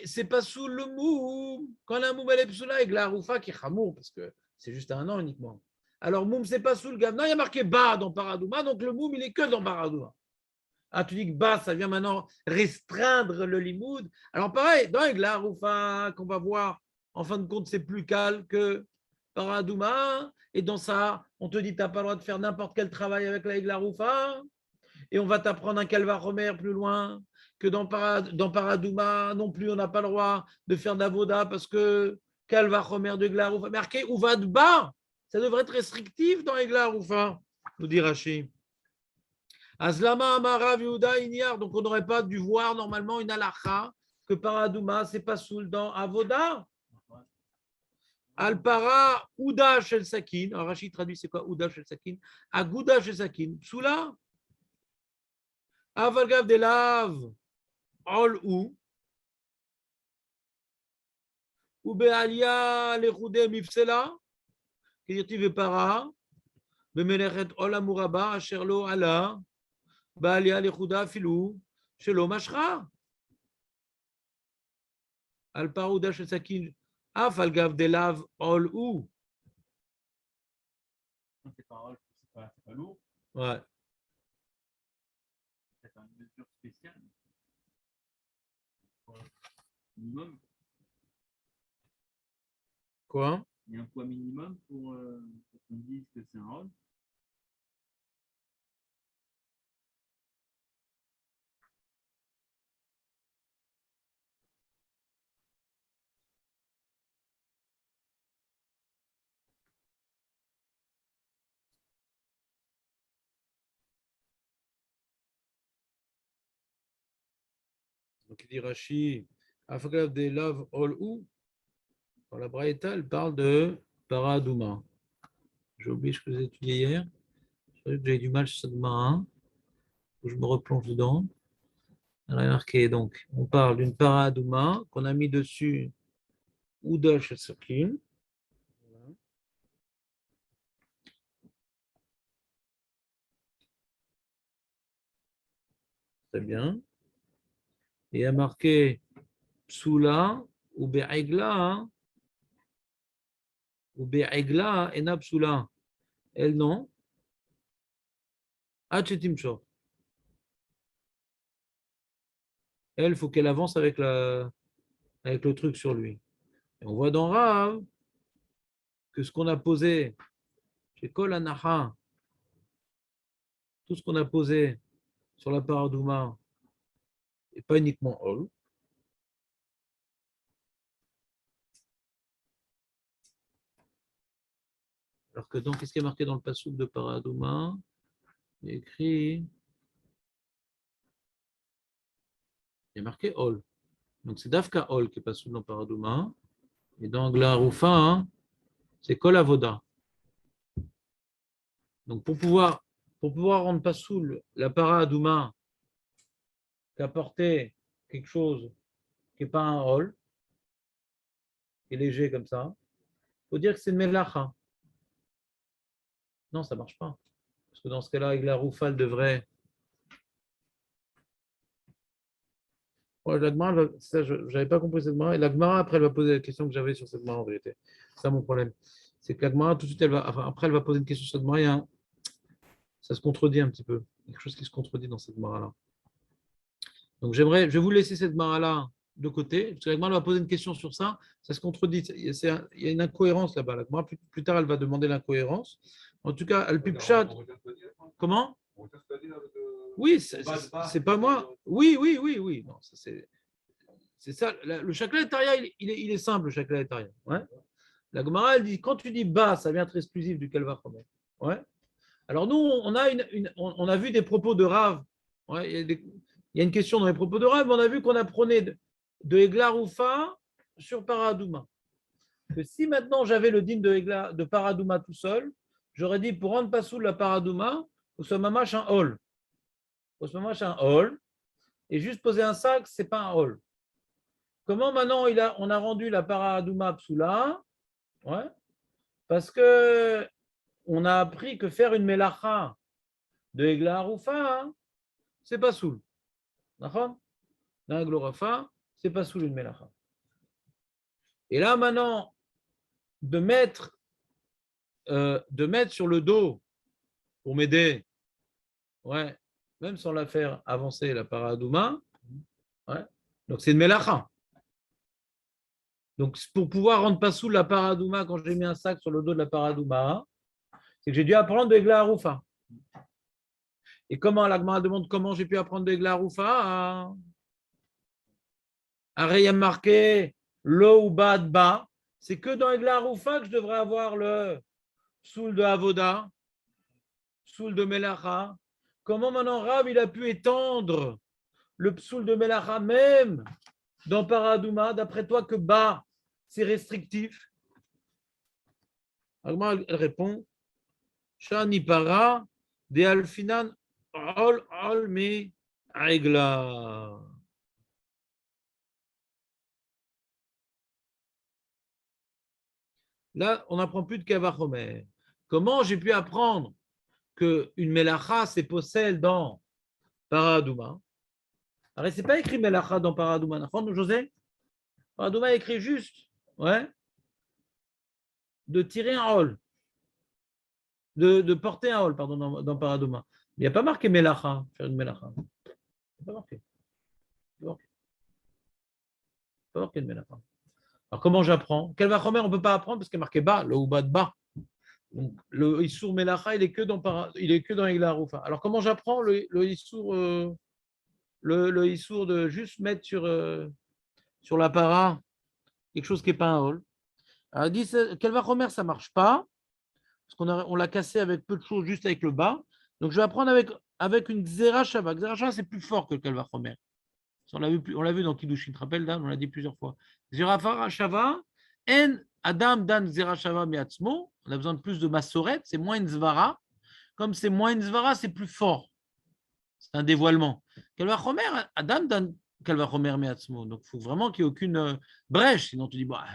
c'est pas sous le moum. Quand la moum elle est psoula et la roufa qui est chamour, parce que c'est juste un an uniquement. Alors moum c'est pas sous le gam. Non, il y a marqué ba dans Paradouma, donc le moum il est que dans Paradouma. Ah, tu dis que ba ça vient maintenant restreindre le limoud. Alors pareil, dans la roufa qu'on va voir, en fin de compte c'est plus calme que Paradouma. Et dans ça, on te dit tu n'as pas le droit de faire n'importe quel travail avec la roufa. Et on va t'apprendre un calvachomer plus loin, que dans Paradouma non plus, on n'a pas le droit de faire d'avoda parce que calvachomer de Eglaroufa, marqué Uva de bas, ça devrait être restrictif dans Eglaroufa, nous dit Rashi. Azlama Amara Viuda Inyar, donc on n'aurait pas dû voir normalement une halakha que Paradouma, c'est pas soul dans avoda. Alpara Ouda Shel Sakin, alors Rashi traduit c'est quoi Ouda Shel Sakin? Agouda Shel Sakin, Psoula. Avalgav de lav, all ou bealia lechude mifsela, qui dit tu para, bemelechet ol amuraba, asherlo ala, bealia lechuda filou, shelo mashra. Al parouda shel sakin, avalgav de lav, all ou. C'est pas lourd, Ouais. c'est une mesure spéciale. Minimum, Quoi? il y a un poids minimum pour qu'on dise que c'est un rôle. Donc il dit Rashi, avalgav de lav, all ou. Dans la Braïta, elle parle de Paradouma. J'ai oublié ce que j'ai étudié hier. J'ai du mal sur cette main. Où je me replonge dedans. Elle a marqué, donc, on parle d'une paradouma qu'on a mis dessus Ouda Shesakin. Très bien. Et il y a marqué Psoula ou Be'egla, et na Psoula. Elle, non. Hachetimcho. Elle, il faut qu'elle avance avec le truc sur lui. Et on voit dans Rav que ce qu'on a posé chez Kol Anaha, tout ce qu'on a posé sur la paradouma, et pas uniquement Ol. Alors que donc, qu'est-ce qui est marqué dans le passouk de paradouma? Il est écrit, il est marqué Ol. Donc c'est Dafka Ol qui est pas dans paradouma. Et dans Glaroufa, hein, c'est Kol Avoda. Donc pour pouvoir rendre pas soul la paradouma qui a porté quelque chose qui n'est pas un Ol, qui est léger comme ça, il faut dire que c'est une Melacha. Non, ça ne marche pas. Parce que dans ce cas-là, Egla Roufa, elle devrait. Ouais, la Gemara, ça, je n'avais pas compris cette Gemara. Et la Gemara, après, elle va poser la question que j'avais sur cette Gemara en vérité. C'est ça mon problème. C'est que la Gemara, tout de suite, après, elle va poser une question sur cette Gemara. Ça se contredit un petit peu. Quelque chose qui se contredit dans cette Gemara-là. Donc, je vais vous laisser cette Gemara-là de côté. Parce que la Gemara va poser une question sur ça. Ça se contredit. Il y a une incohérence là-bas. La Gemara, plus tard, elle va demander l'incohérence. En tout cas, Al-Pipchat. Comment? Oui, c'est pas moi. Oui. Non, c'est ça. Le Shakla Taria, il est simple, le Shakla Taria. Ouais. La Gemara, elle dit quand tu dis bas, ça vient être exclusif du Kalva Chomer. Ouais. Alors, nous, on a vu des propos de Rav. Ouais, il y a une question dans les propos de Rav, mais on a vu qu'on apprenait de Egla Roufa sur Paradouma. Que si maintenant j'avais le dîme de Paradouma tout seul, j'aurais dit pour rendre pas sous la Paradouma, il faut mamache un hall. Il faut mamache un hall. Et juste poser un sac, ce n'est pas un hall. Comment maintenant on a rendu la Paradouma Psoula? Ouais. Parce que on a appris que faire une melacha de Egla Roufa, hein, c'est pas soul. D'accord? Dans Egla Roufa, c'est pas soul une melacha. Et là maintenant, de mettre sur le dos pour m'aider, ouais, même sans la faire avancer la paradouma, ouais, donc c'est une melacha. Donc pour pouvoir rendre pas sous la paradouma quand j'ai mis un sac sur le dos de la paradouma, c'est que j'ai dû apprendre de Egla Roufa. Et comment la Gemara demande comment j'ai pu apprendre de Egla Roufa? Il y a marqué lo ou bad ba. C'est que dans Egla Roufa que je devrais avoir le soul de Avoda, soul de Melacha. Comment maintenant Rav il a pu étendre le psoul de Melacha même dans Paradouma, d'après toi que ba c'est restrictif? Elle répond Shani para de alfinan all me aigla. Là, on n'apprend plus de Kavachomer. Comment j'ai pu apprendre qu'une Melacha c'est possède dans Paradouma? Alors, ce n'est pas écrit Melacha dans Paradouma, José? Paradouma est écrit juste, ouais, de tirer un hall, de porter un hall, pardon, dans Paradouma. Il n'y a pas marqué Melacha, faire une Melacha. Il n'y a pas marqué. Il n'y a pas marqué une Melacha. Alors, comment j'apprends? Quel Vachomer, on ne peut pas apprendre parce qu'il est marqué bas, le ou bas de bas. Donc, le Issour Melacha, il est que dans Egla Roufa. Alors, comment j'apprends le Issour le Issour de juste mettre sur la para quelque chose qui n'est pas un hall? Alors, il dit quel Vachomer, ça ne marche pas parce qu'on l'a cassé avec peu de choses, juste avec le bas. Donc, je vais apprendre avec une Xera Shava. Xera Shava, c'est plus fort que le Kal Vachomer. On l'a vu dans Kiddushin, tu te rappelles, Dan, on l'a dit plusieurs fois. Xera Shava, en Adam Dan Xera Shava Meatzmo, on a besoin de plus de Massoret, c'est moins une Zvara. Comme c'est moins une Zvara, c'est plus fort. C'est un dévoilement. Kal Vachomer, Adam Dan Kal Vachomer Meatzmo. Donc, il faut vraiment qu'il n'y ait aucune brèche. Sinon, tu dis, bah,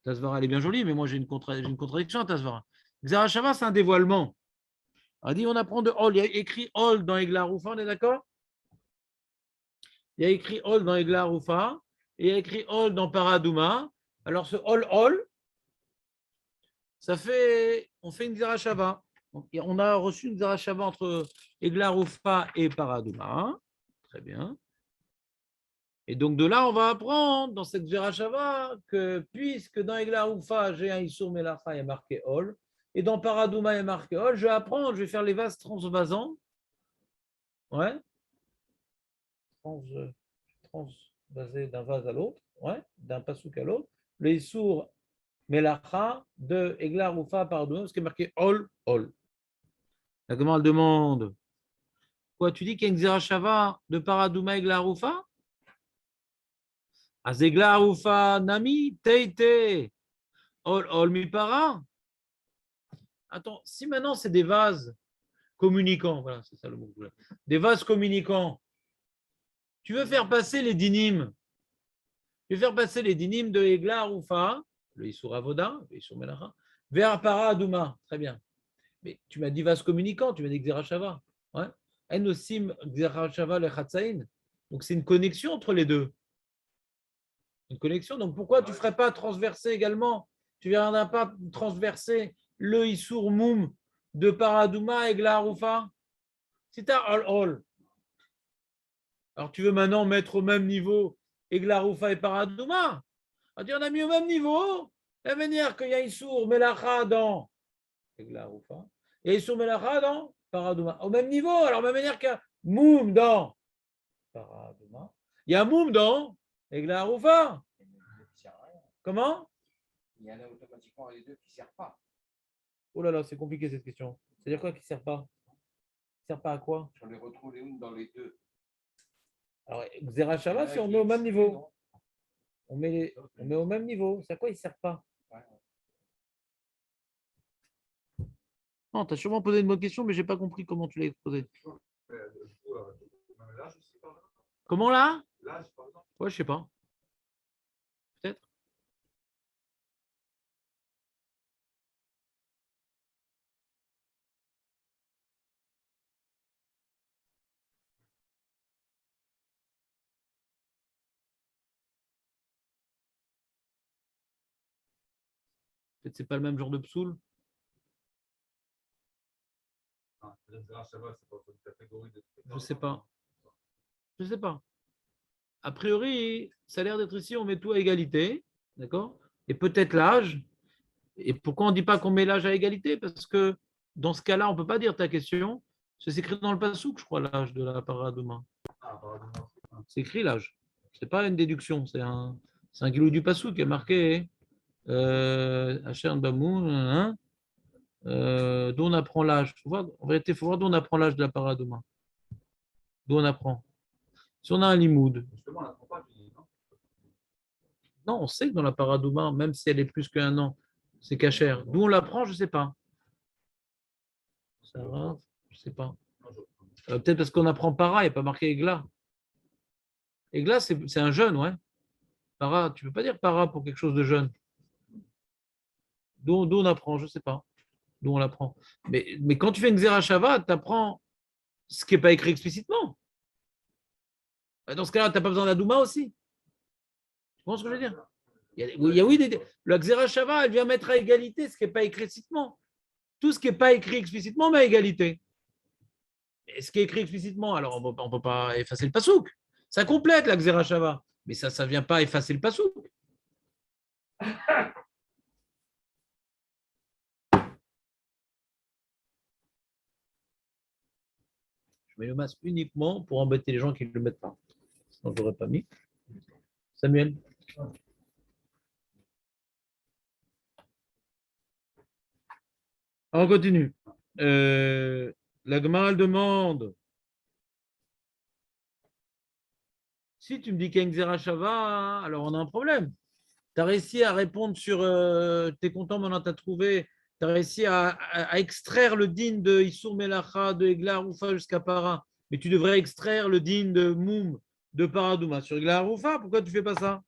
ta Zvara, elle est bien jolie, mais moi, j'ai une contradiction à ta Zvara. Xera Shava, c'est un dévoilement. On a dit, on apprend de Hol. Il y a écrit Hol dans Egla Roufa, on est d'accord? Il y a écrit Hol dans Egla Roufa et il y a écrit Hol dans Paradouma. Alors, ce Hol, ça fait, on fait une Xera Shava. On a reçu une Xera Shava entre Egla Roufa et Paradouma. Très bien. Et donc, de là, on va apprendre dans cette Xera Shava que puisque dans Egla Roufa, j'ai un Issour Melacha, il y a marqué Hol. Et dans Paradouma, il y a marqué Hol. Je vais apprendre, je vais faire les vases transvasants. Ouais. Transvasé d'un vase à l'autre, ouais, d'un pasouk à l'autre. Le Issour Melacha de Egla Roufa Paradouma, parce qu'il est marqué Hol. La Gemara demande quoi, tu dis qu'il y a une Xera Shava de Paradouma Egla Roufa? Az Egla Roufa Nami Teite Hol mi para. Attends, si maintenant c'est des vases communicants, voilà, c'est ça le mot. Des vases communicants. Tu veux faire passer les dinim. Tu veux faire passer les dinim de Egla Roufa, le Issour Avoda, le Issour Melacha, vers Paradouma. Très bien. Mais tu m'as dit vase communicant, tu m'as dit Xerashava. Ouais. En osim Xerashava le Chatzain. Donc c'est une connexion entre les deux. Une connexion. Donc pourquoi tu ne ferais pas transverser également? Tu ne viendras pas transverser le Issour Moum de Paradouma et Glaharoufa? Si tu as all. Alors tu veux maintenant mettre au même niveau Eglaroufa et Paradouma? On a mis au même niveau la manière qu'il y a Issour Melacha dans Eglaroufa et Issour Melacha dans Paradouma. Au même niveau, alors de la même manière qu'il y a Moum dans Paradouma, il y a Moum dans Eglaroufa. Comment? Il y en a automatiquement les deux qui ne servent pas. Oh là là, c'est compliqué cette question. C'est-à-dire quoi qui ne sert pas? Ne sert pas à quoi? On les retrouve les unes dans les deux. Alors, Xerashava, si on met au même niveau. On met au même niveau. C'est à quoi il ne sert pas? Non, tu as sûrement posé une bonne question, mais je n'ai pas compris comment tu l'as exposé. Là, je sais pas. Comment là? Là, par exemple. Ouais, je sais pas. Peut-être. Peut-être c'est pas le même genre de psoul. Ah, c'est pas une catégorie de. Je sais pas. Je sais pas. A priori, ça a l'air d'être ici, on met tout à égalité, d'accord? Et peut-être l'âge. Et pourquoi on ne dit pas qu'on met l'âge à égalité? Parce que dans ce cas-là, on ne peut pas dire ta question. C'est écrit dans le Passouk, je crois, l'âge de la paradouma. Ah, pardon. C'est écrit l'âge. Ce n'est pas une déduction, c'est un guilou du Passouk qui est marqué Hachern Bamou, hein, d'où on apprend l'âge. En vérité, il faut voir d'où on apprend l'âge de la paradouma. D'où on apprend. Si on a un limoud, Justement, on n'apprend pas, non? non, on sait que dans la paradouma, même si elle est plus qu'un an, c'est cachère. D'où on l'apprend, je ne sais pas. Ça va, je ne sais pas. Peut-être parce qu'on apprend para, il n'y a pas marqué Egla. Egla, c'est un jeune, ouais. Para, tu ne peux pas dire para pour quelque chose de jeune. D'où on apprend, je ne sais pas. D'où on l'apprend. Mais quand tu fais une Xerashava, tu apprends ce qui n'est pas écrit explicitement. Dans ce cas-là, tu n'as pas besoin d'Adouma aussi. Tu comprends ce que je veux dire? La Xerashava, elle vient mettre à égalité ce qui n'est pas écrit explicitement. Tout ce qui n'est pas écrit explicitement met à égalité. Et ce qui est écrit explicitement, alors on ne peut pas effacer le pasouk. Ça complète la Xerashava. Mais ça ne vient pas effacer le pasouk. Je mets le masque uniquement pour embêter les gens qui ne le mettent pas. Sinon, je n'aurais pas mis. Samuel. On continue. La Gemara demande si tu me dis qu'il y a une Xerashava, alors on a un problème. Tu as réussi à répondre sur. Tu es content, maintenant tu as trouvé. Tu as réussi à extraire le din de Issour Melacha, de Egla Roufa jusqu'à Para. Mais tu devrais extraire le din de Moum, de Paradouma sur Egla Roufa. Pourquoi tu ne fais pas ça?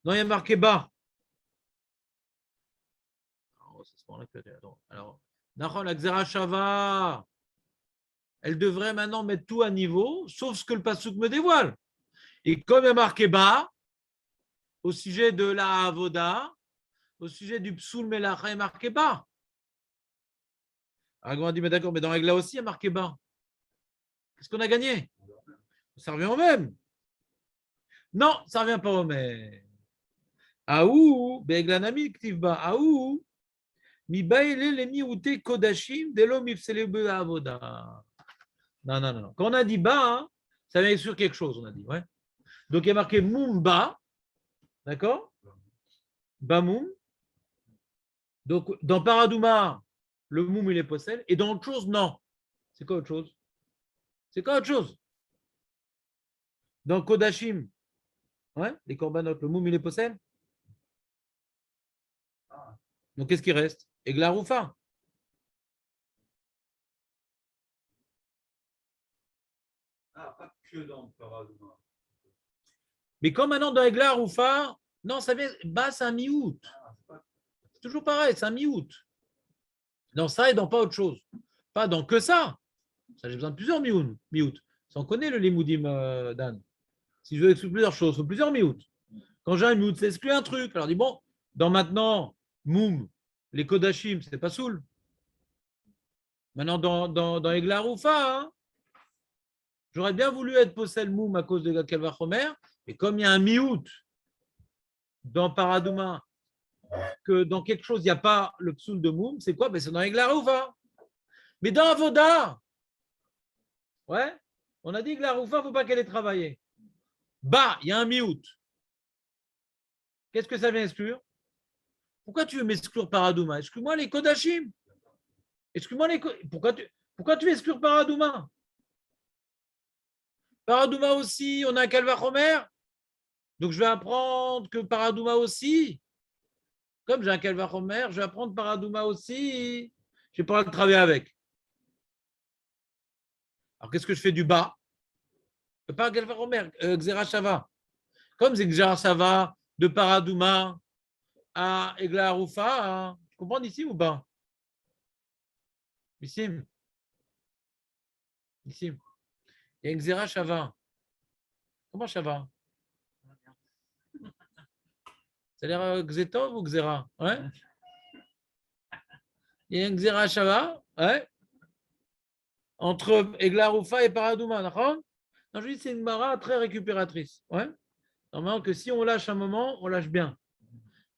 Non, il y a marqué bas. Alors, la Xerashava, elle devrait maintenant mettre tout à niveau, sauf ce que le Passouk me dévoile. Et comme il y a marqué bas, au sujet de la Avoda, au sujet du Psoul Melacha, il y a marqué bas. Alors, on dit, mais d'accord, mais dans Egla aussi, il y a marqué bas. Qu'est-ce qu'on a gagné? Ça revient au même. Non, ça ne revient pas au même. Aou, Beglanami, Ktivba, Aou, Mi baile les miouté kodashim, delo mifselebe avoda. Non. Quand on a dit bas, hein, ça vient sur quelque chose, on a dit. Ouais. Donc il y a marqué Mumba, d'accord? Bamoum. Donc dans Paradouma, le Moum il est possède. Et dans autre chose, non. C'est quoi autre chose? C'est quoi autre chose? Dans Kodashim, ouais, les corbanotes, le Moum il est possède. Donc qu'est-ce qui reste? Egla Roufa. Ah, pas que dans le paradouma. Mais comme maintenant dans Egla Roufa, non, ça vient bas, c'est un mi-août. C'est toujours pareil, c'est un mi-août. Dans ça et dans pas autre chose. Pas dans que ça. Ça, j'ai besoin de plusieurs miout. Ça, on connaît le limoudim, Dan. Si je veux exclure plusieurs choses, il faut plusieurs miout. Quand j'ai un miout, c'est exclure un truc. Alors, je dis, bon, dans maintenant, moum, les kodashim, c'est pas soul. Maintenant, dans Egla Roufa, hein, j'aurais bien voulu être possède moum à cause de la Kalvachomer, et comme il y a un miout dans Paradouma, que dans quelque chose, il n'y a pas le psoul de moum, c'est quoi? Ben, c'est dans Egla Roufa. Mais dans Avoda, ouais, on a dit que la Roufa, il ne faut pas qu'elle ait travaillé. Bah, il y a un miout. Qu'est-ce que ça vient exclure? Pourquoi tu veux m'exclure Paradouma? Excuse-moi les Kodashim. Excuse-moi les. Pourquoi tu veux exclure Paradouma? Paradouma aussi, on a un Kalvachomer. Donc je vais apprendre que Paradouma aussi. Comme j'ai un Kalvachomer, je vais apprendre Paradouma aussi. Je n'ai pas le travailler avec. Alors qu'est-ce que je fais du bas? Pas Kalvachomer, Xerashava. Comme c'est Xerashava de Paradouma à Egla Arufa, hein. Tu comprends ici ou pas? Ici. Ici. Il y a une Xera Shava. Comment Shava? Ça a l'air Xetov ou Xera? Ouais. Il y a une Xera Shava, ouais. Entre Egla Arufa et Paradouma, d'accord? Non, je dis c'est une mara très récupératrice. Ouais. Normalement que si on lâche un moment, on lâche bien.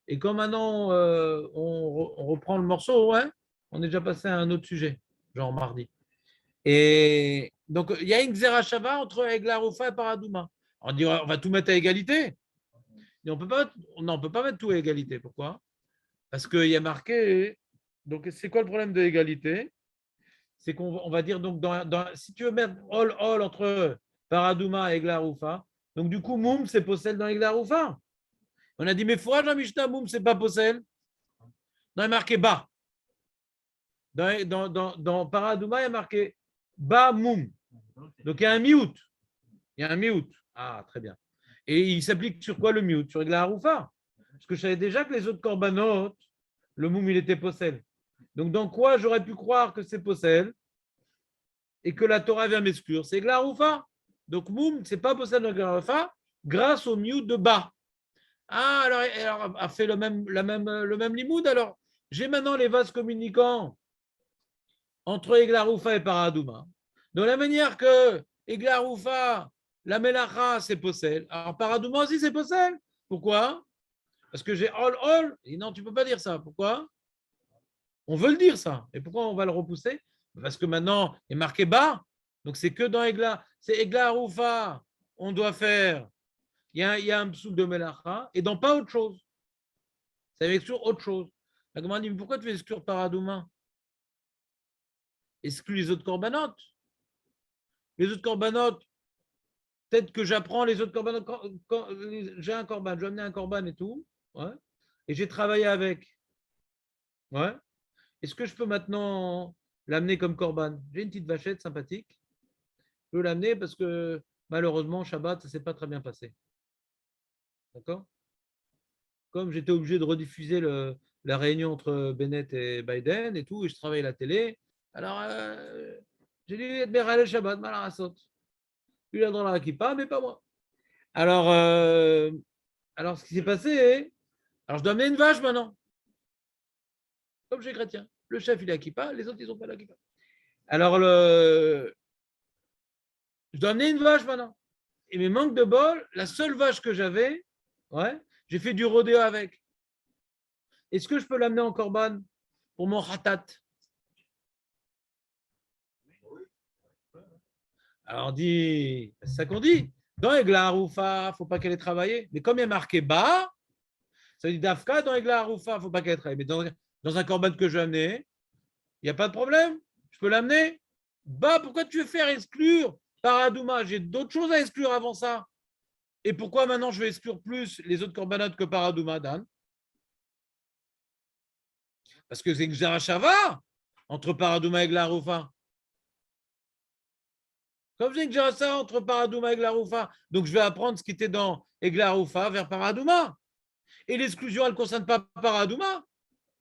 Et comme maintenant on reprend le morceau, ouais, on est déjà passé à un autre sujet, genre mardi. Et donc, il y a une Xerashava entre Egla Roufa et Paradouma. On dit, on va tout mettre à égalité. Et on peut pas mettre tout à égalité. Pourquoi? Parce qu'il y a marqué. Donc, c'est quoi le problème de l'égalité? C'est qu'on va dire, donc, si tu veux mettre all entre Paradouma et Egla Roufa, donc du coup, Moum, c'est possède dans Egla Roufa. On a dit, mais fourrage en Mishnah, Moum, c'est pas possède. Non, il est marqué bas. Dans Paradouma, il y a marqué Ba Moum. Donc il y a un miout. Il y a un miout. Ah, très bien. Et il s'applique sur quoi le miout? Sur la haroufa. Parce que je savais déjà que les autres korbanot, le moum, il était possède. Donc dans quoi j'aurais pu croire que c'est possède et que la Torah vient m'exclure? C'est la haroufa. Donc moum, c'est pas possède dans la haroufa grâce au miout de bas. Ah, alors a fait le même limoud. Alors, j'ai maintenant les vases communicants entre Egla Roufa et Paradouma. De la manière que Egla Roufa, la Melacha, c'est possède. Alors Paradouma aussi, c'est possède. Pourquoi? Parce que j'ai all. Et non, tu ne peux pas dire ça. Pourquoi? On veut le dire ça. Et pourquoi on va le repousser? Parce que maintenant, il est marqué bas. Donc c'est que dans Egla. C'est Egla Roufa, on doit faire. Il y a un psoul de Melacha et dans pas autre chose. Ça veut exclure autre chose. La Gemara dit, mais pourquoi tu veux exclure Paradouma? Exclue les autres corbanotes. Les autres corbanotes, peut-être que j'apprends les autres corbanotes. J'ai un corban, je vais amener un corban et tout. Ouais, et j'ai travaillé avec. Ouais. Est-ce que je peux maintenant l'amener comme corban? J'ai une petite vachette sympathique. Je peux l'amener parce que malheureusement, Shabbat, ça ne s'est pas très bien passé. D'accord? Comme j'étais obligé de rediffuser la réunion entre Bennett et Biden et tout, et je travaillais à la télé. Alors, j'ai dit, le Shabbat, Malarasot. Lui, il a dans la kippa, mais pas moi. Alors, ce qui s'est passé, alors je dois amener une vache maintenant. Comme chez chrétien. Le chef, il a kippa, les autres, ils n'ont pas la kippa. Alors, je dois amener une vache maintenant. Et mes manques de bol, la seule vache que j'avais, ouais, j'ai fait du rodéo avec. Est-ce que je peux l'amener en corban pour mon khatat? Alors on dit, c'est ça qu'on dit. Dans Egla Haroufa, il ne faut pas qu'elle ait travaillé. Mais comme il y a marqué bas, ça dit Dafka, dans Egla Haroufa, il ne faut pas qu'elle ait travaillé. Mais dans un corban que je vais amener, il n'y a pas de problème. Je peux l'amener. Bah, pourquoi tu veux faire exclure Paradouma? J'ai d'autres choses à exclure avant ça. Et pourquoi maintenant je vais exclure plus les autres corbanotes que Paradouma, Dan? Parce que c'est que Xerashava entre Paradouma et Egla Haroufa. Comme j'ai que ça entre Paradouma et Egla Roufa, donc je vais apprendre ce qui était dans Egla Roufa vers Paradouma. Et l'exclusion, elle ne concerne pas Paradouma.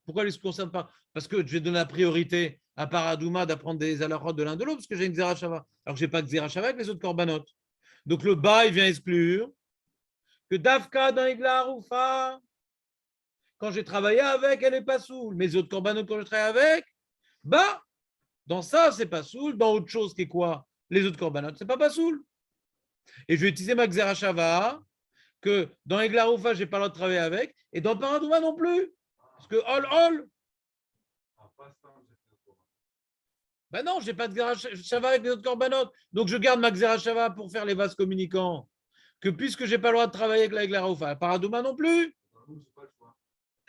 Pourquoi il ne se concerne pas? Parce que je vais donner la priorité à Paradouma d'apprendre des halachot de l'un de l'autre, parce que j'ai une Xerashava. Alors que je n'ai pas de Xerashava avec les autres korbanot. Donc le bas, il vient exclure que Dafka dans Igla Aroufa, quand j'ai travaillé avec, elle n'est pas saoule. Mes autres korbanot, quand je travaille avec, bah, dans ça, c'est pas saoul. Dans autre chose qui est quoi? Les autres korbanot, c'est pas saoul. Et je vais utiliser ma Xerashava que dans Igla Aroufa, je n'ai pas le droit de travailler avec, et dans Paradouma non plus. Parce que ben non, je n'ai pas de Xerashava avec les autres korbanot. Donc je garde ma Xerashava pour faire les vases communicants. Que puisque je n'ai pas le droit de travailler avec la Igla Paradouma non plus.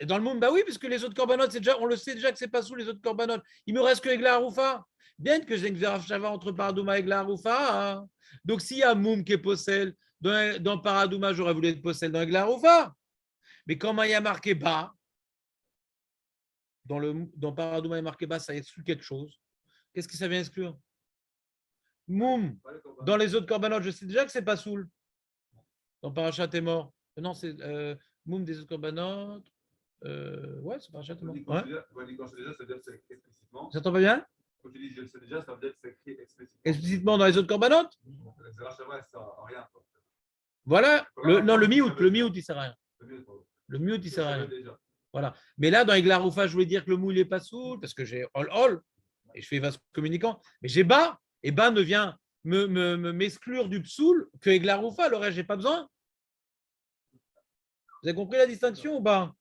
Et dans le monde, bah oui, puisque les autres korbanot, on le sait déjà que c'est pas sous les autres korbanot. Il me reste que Egla Haroufa. Bien que j'ai une Xerashava entre Paradouma et Egla Haroufa. Hein. Donc s'il y a Moum qui est possède dans Paradouma, j'aurais voulu être possède dans Egla Haroufa. Mais comment il y a marqué bas, dans Paradouma, il y a marqué bas, ça exclut quelque chose. Qu'est-ce que ça vient exclure? Moum, dans les autres korbanot, je sais déjà que c'est pas soul. Dans Parachat est mort. Non, c'est Moum des autres korbanot. Ouais, c'est Parachat est mort. Ouais. Ça t'entend pas bien? Quand tu dis je le sais déjà, ça veut dire que c'est écrit explicitement. Explicitement dans les autres korbanot? La Xerashava, ça sert à rien. Voilà. Le miout, il sert à rien. Le miout, il sert à rien. Voilà. Mais là, dans Egla Haroufa, je voulais dire que le mou, il n'est pas soul, parce que j'ai ol, et je fais vase communicant. Mais j'ai bas, et bas ne vient m'exclure du psoul que Egla Haroufa, le reste, je n'ai pas besoin. Vous avez compris la distinction ou pas?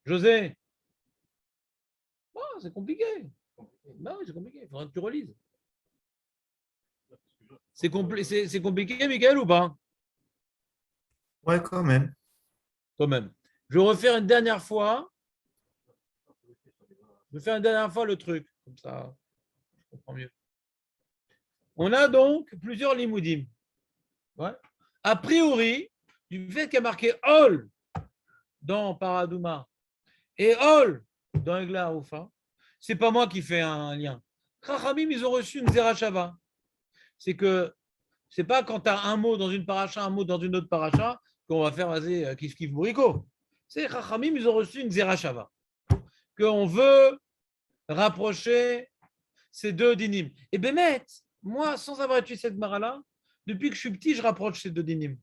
José? Oh, c'est compliqué. Ben oui, c'est compliqué. Il faudra que tu relises. C'est compliqué, Michael, ou pas? Ouais, quand même. Quand même. Je vais refaire une dernière fois. Je vais faire une dernière fois le truc. Comme ça, je comprends mieux. On a donc plusieurs limoudim. Ouais. A priori, du fait qu'il y a marqué Ol dans Paradouma et Ol dans Egla Haroufa, c'est pas moi qui fais un lien. Chachamim, ils ont reçu une Zerachava. C'est que c'est pas quand tu as un mot dans une paracha, un mot dans une autre paracha, qu'on va faire vaser kif kif bourrico. C'est Chachamim, ils ont reçu une Zerachava. Qu'on veut rapprocher ces deux dinim. Et Bémet, moi, sans avoir étudié cette mara-là, depuis que je suis petit, je rapproche ces deux dinim.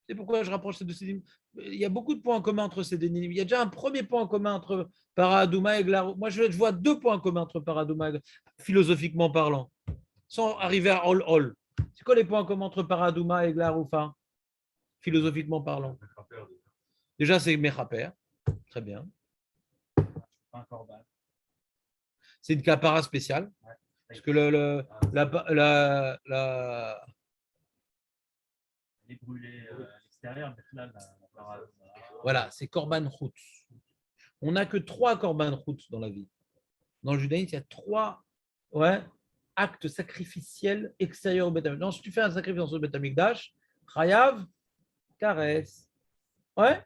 C'est pourquoi je rapproche ces deux dinim. Il y a beaucoup de points en commun entre ces deux dinim. Il y a déjà un premier point en commun entre Paradouma et Egla. Moi, je vois deux points en commun entre Paradouma et Egla, philosophiquement parlant, sans arriver à Ol. C'est quoi les points en commun entre Paradouma et Egla Haroufa, philosophiquement parlant? Déjà, c'est Mechaper. Très bien. Un corban. C'est une capara spéciale. Parce que Les brûlés à l'extérieur, mais là, voilà, c'est Korban Chut. On n'a que 3 Korban Chut dans la vie. Dans le judaïsme, il y a 3 actes sacrificiels extérieurs au Beth Amikdash. Si tu fais un sacrifice dans le Beth Amikdash, Chayav, caresse. Ouais.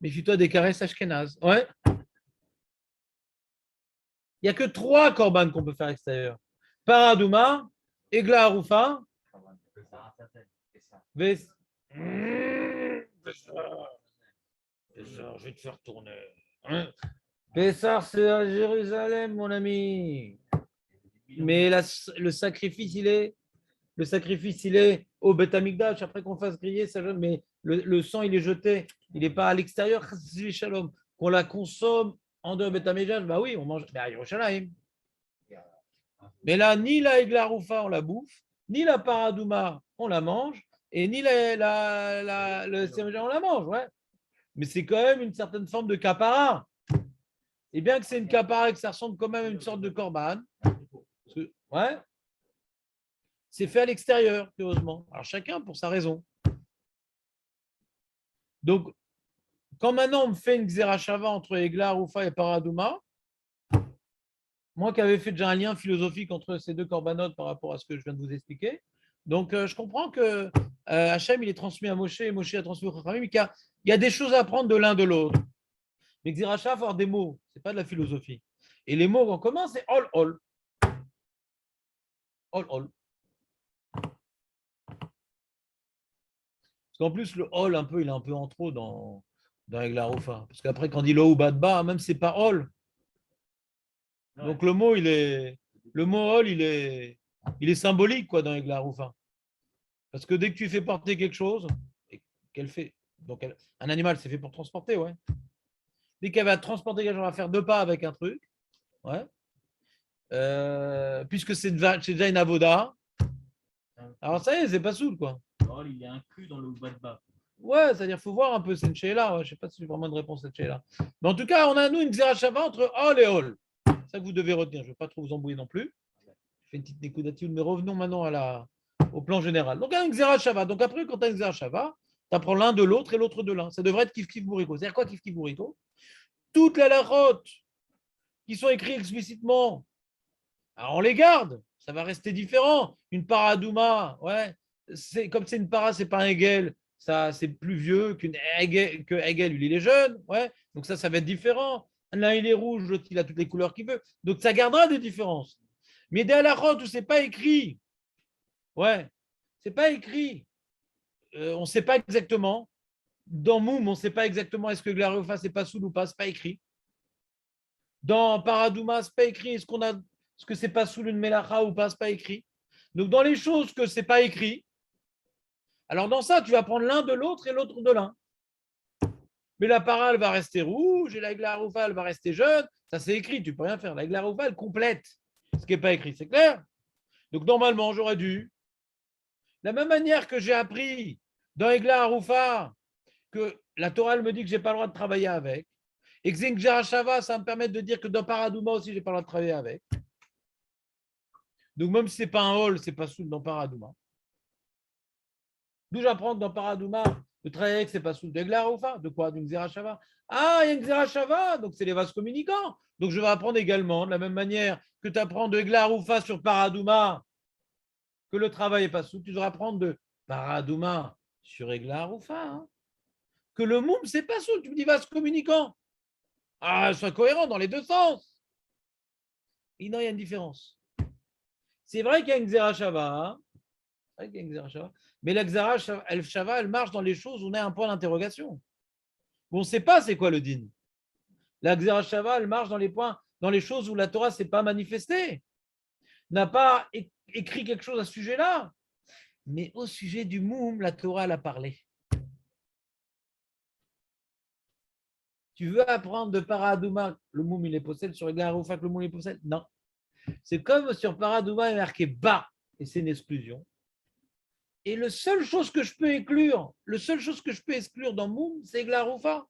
Méfie-toi des caresses ashkénazes. Ouais. Il n'y a que 3 korban qu'on peut faire extérieur. Paradouma, Egla Haroufa, Ves. Je vais te faire tourner. Pessar, c'est à Jérusalem, mon ami. Mais le sacrifice, il est au Beth Amikdash. Après qu'on fasse griller, ça jeune, mais le sang, il est jeté. Il n'est pas à l'extérieur. Qu'on la consomme en dehors de Beth Amikdash, bah oui, on mange à Yerushalayim. Mais là, ni la Egla Haroufa, on la bouffe, ni la Paradouma, on la mange, et ni le Séméja, on la mange. Ouais. Mais c'est quand même une certaine forme de capara. Et bien que c'est une capara et que ça ressemble quand même à une sorte de korban, ouais, c'est fait à l'extérieur, heureusement. Alors chacun pour sa raison. Donc, quand maintenant on me fait une Xerashava entre Egla Haroufa et Paradouma, moi qui avais fait déjà un lien philosophique entre ces deux corbanotes par rapport à ce que je viens de vous expliquer, donc je comprends que Hachem il est transmis à Moshe et Moshe a transmis au Chachamim, mais qu'il y a des choses à apprendre de l'un de l'autre. Mais Xerashava, il faut avoir des mots, ce n'est pas de la philosophie. Et les mots en commun, c'est ol. Parce qu'en plus, le hol, il est un peu en trop dans Egla Rufa. Parce qu'après, quand on dit lo ou badba, même c'est pas hol. Donc le mot hol, il est symbolique quoi, dans Egla Rufa. Parce que dès que tu fais porter quelque chose, et qu'elle fait. Donc un animal, c'est fait pour transporter, ouais. Dès qu'elle va transporter quelque chose, elle va faire 2 pas avec un truc, ouais. Puisque c'est déjà une avoda, alors ça y est, c'est pas soul, quoi. Or, il est inclus dans le Badba. Ouais, c'est-à-dire, il faut voir un peu, c'est une sheila, ouais. Je sais pas si j'ai vraiment de réponse à cette sheila. Mais en tout cas, on a, nous, une zerachava entre hol et hol. C'est ça que vous devez retenir. Je ne vais pas trop vous embrouiller non plus. Je fais une petite nécoudative, mais revenons maintenant au plan général. Donc, un zerachava. Donc, après, quand tu as une zerachava, tu apprends l'un de l'autre et l'autre de l'un. Ça devrait être kif-kif bourrito. C'est-à-dire quoi kif-kif bourrito? Toutes les larotes qui sont écrites explicitement, alors on les garde. Ça va rester différent. Une paradouma, ouais. Comme c'est une para, c'est pas un Hegel. Ça, c'est plus vieux que Hegel, lui, il est jeune. Ouais. Donc ça va être différent. L'un, il est rouge, l'autre, il a toutes les couleurs qu'il veut. Donc ça gardera des différences. Mais des halachot où c'est pas écrit, ouais, c'est pas écrit. On ne sait pas exactement. Dans Moum, on ne sait pas exactement est-ce que Glareofa, c'est pas soul ou pas, c'est pas écrit. Dans Paradouma, c'est pas écrit. Est-ce que c'est pas soul une melacha ou pas, c'est pas écrit. Donc dans les choses que c'est pas écrit, alors dans ça, tu vas prendre l'un de l'autre et l'autre de l'un. Mais la para, elle va rester rouge et la glaroufa, elle va rester jaune. Ça, c'est écrit, tu ne peux rien faire. La glaroufa, elle complète ce qui n'est pas écrit, c'est clair? Donc normalement, j'aurais dû, de la même manière que j'ai appris dans Egla Haroufa que la Torah elle me dit que je n'ai pas le droit de travailler avec, et que Zengja Shava, ça me permet de dire que dans Paradouma aussi, je n'ai pas le droit de travailler avec. Donc même si ce n'est pas un hall, ce n'est pas soul dans Paradouma. D'où j'apprends que dans Paradouma, le travail avec, ce n'est pas soul d'Egla Haroufa. De quoi? D'une Zerachava. Ah, il y a une Zerachava, donc c'est les vases communicants. Donc je vais apprendre également, de la même manière que tu apprends de Egla Haroufa sur Paradouma, que le travail n'est pas soul, tu devras apprendre de Paradouma sur Egla Haroufa. Hein. Que le moum, c'est pas soul. Tu me dis vase communicant. Ah, sois cohérent dans les deux sens. Et non, il y a une différence. C'est vrai qu'il y a une Xerashava, mais la Xerashava, elle marche dans les choses où on a un point d'interrogation. On ne sait pas c'est quoi le din. La Xerashava, elle marche dans les choses où la Torah ne s'est pas manifestée, n'a pas écrit quelque chose à ce sujet-là. Mais au sujet du moum, la Torah, elle a parlé. Tu veux apprendre de Paradouma, le moum il est possède, sur Garoufa, le moum il est possède? Non. C'est comme sur Paradouma, il est marqué bas, et c'est une exclusion. Et la seule chose que je peux exclure dans moum, c'est Glaroufa.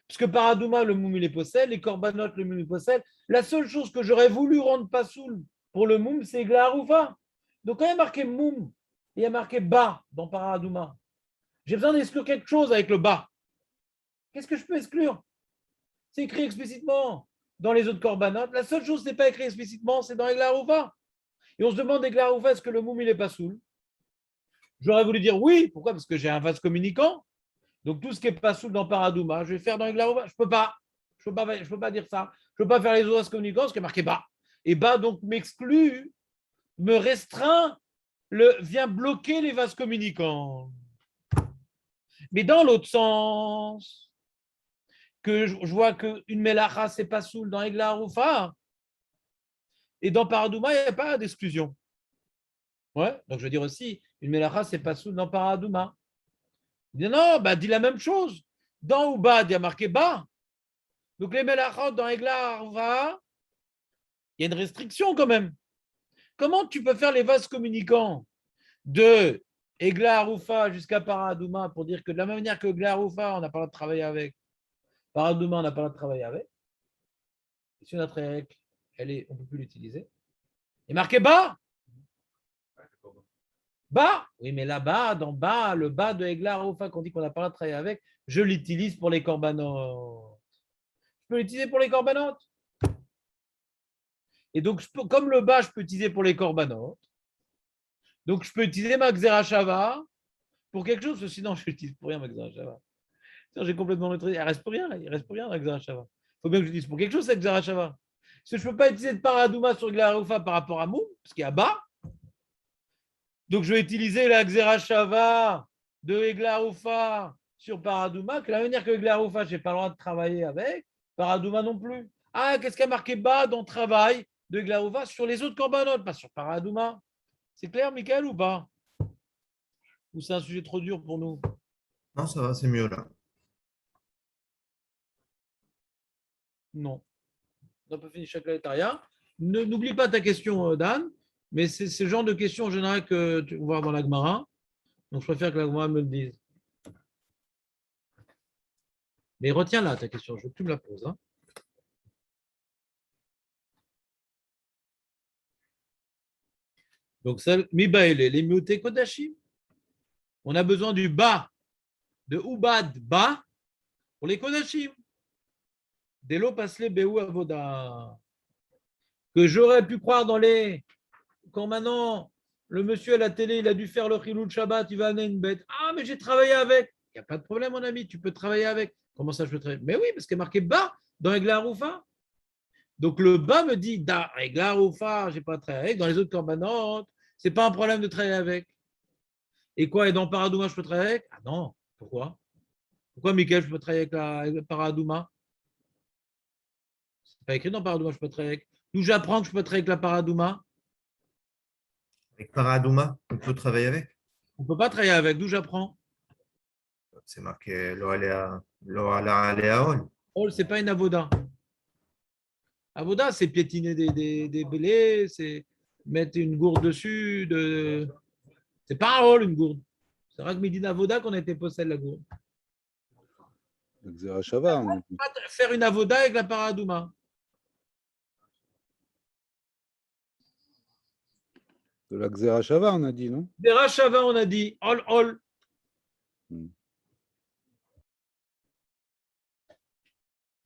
Parce que Paradouma, le moum il est possède, les korbanot, le moum il possède. La seule chose que j'aurais voulu rendre pas soul pour le moum, c'est Glaroufa. Donc quand il y a marqué moum, il y a marqué bas dans Paradouma. J'ai besoin d'exclure quelque chose avec le bas. Qu'est-ce que je peux exclure? C'est écrit explicitement dans les autres korbanot. La seule chose qui n'est pas écrit explicitement, c'est dans Egla Haroufa. Et on se demande Egla Haroufa, est-ce que le moum il n'est pas soul? J'aurais voulu dire oui. Pourquoi? Parce que j'ai un vase communicant. Donc tout ce qui n'est pas soul dans Paradouma, je vais faire dans Egla Haroufa. Je ne peux pas dire ça. Je ne peux pas faire les autres vases communicants parce qu'il est marqué bas. Et bas donc m'exclut, me restreint, vient bloquer les vases communicants. Mais dans l'autre sens, que je vois qu'une melacha, c'est pas soul dans Egla Haroufa. Et dans Paradouma, il n'y a pas d'exclusion. Ouais, donc je veux dire aussi, une melacha, c'est pas soul dans Paradouma. Il dit non, dis la même chose. Dans Oubad, il y a marqué bas. Donc les melachot dans Egla Haroufa, il y a une restriction quand même. Comment tu peux faire les vases communicants de Egla Haroufa jusqu'à Paradouma pour dire que de la même manière que Egla Haroufa, on n'a pas le droit de travailler avec. Paradouma, on n'a pas le droit de travailler avec. Et si notre règle, on ne peut plus l'utiliser. Il est marqué bas. Bas. Oui, mais là-bas, dans bas, le bas de Egla Haroufa qu'on dit qu'on n'a pas le droit de travailler avec, je l'utilise pour les korbanot. Je peux l'utiliser pour les korbanot. Et donc, comme le bas, je peux l'utiliser pour les korbanot. Donc, je peux utiliser ma Xerashava pour quelque chose, sinon, je l'utilise pour rien, ma Xerashava. J'ai complètement le truc. Il ne reste plus rien, là. Il reste plus rien, la Xerashava. Il faut bien que je dise pour quelque chose, cette Xerashava. Parce que je ne peux pas utiliser de Paradouma sur Glaroufa par rapport à Moum, parce qu'il y a bas. Donc, je vais utiliser la Xerashava de Egla Roufa sur Paradouma, que la manière que Egla Roufa, je n'ai pas le droit de travailler avec, Paradouma non plus. Ah, qu'est-ce qui a marqué bas dans le travail de Egla Roufa sur les autres corbanotes, pas sur Paradouma? C'est clair, Michael, ou pas? Ou c'est un sujet trop dur pour nous? Non, ça va, c'est mieux là. Non. On n'a pas fini chaque létaria. N'oublie pas ta question, Dan, mais c'est ce genre de questions en général que tu vas voir dans la Gemara. Donc, je préfère que la Gemara me le dise. Mais retiens-la, ta question. Je veux que tu me la poses. Hein. Donc, les Mioté Kodashim. On a besoin du bas, de Ubad bas, pour les Kodashim. Delo Pasle Beou Avoda. Que j'aurais pu croire dans les. Quand maintenant, le monsieur à la télé, il a dû faire le Chilul Shabbat, il va amener une bête. Ah, mais j'ai travaillé avec. Il n'y a pas de problème, mon ami, tu peux travailler avec. Comment ça, je peux travailler? Mais oui, parce qu'il est marqué bas dans Egla Roufa. Donc le bas me dit, da, Egla Roufa, je n'ai pas travaillé avec. Dans les autres corbanotes, ce n'est pas un problème de travailler avec. Et quoi, et dans Paradouma, je peux travailler avec? Ah non, pourquoi? Pourquoi, Michael, je peux travailler avec la Paradouma? Ce n'est pas écrit dans Paradouma, je peux travailler avec. D'où j'apprends que je peux travailler avec la Paradouma? Avec Paradouma, on peut travailler avec. On ne peut pas travailler avec. D'où j'apprends? C'est marqué Loala Aléaol. Oh, ce n'est pas une avoda. Avoda, c'est piétiner des blés, c'est mettre une gourde dessus. C'est pas un hall, une gourde. C'est vrai que Médine Avoda qu'on a été possède la gourde. Le Xerashava, on a dit. Pas faire une avoda avec la paradouma. De la Xerashava, on a dit, non? Des rachava, on a dit, hall.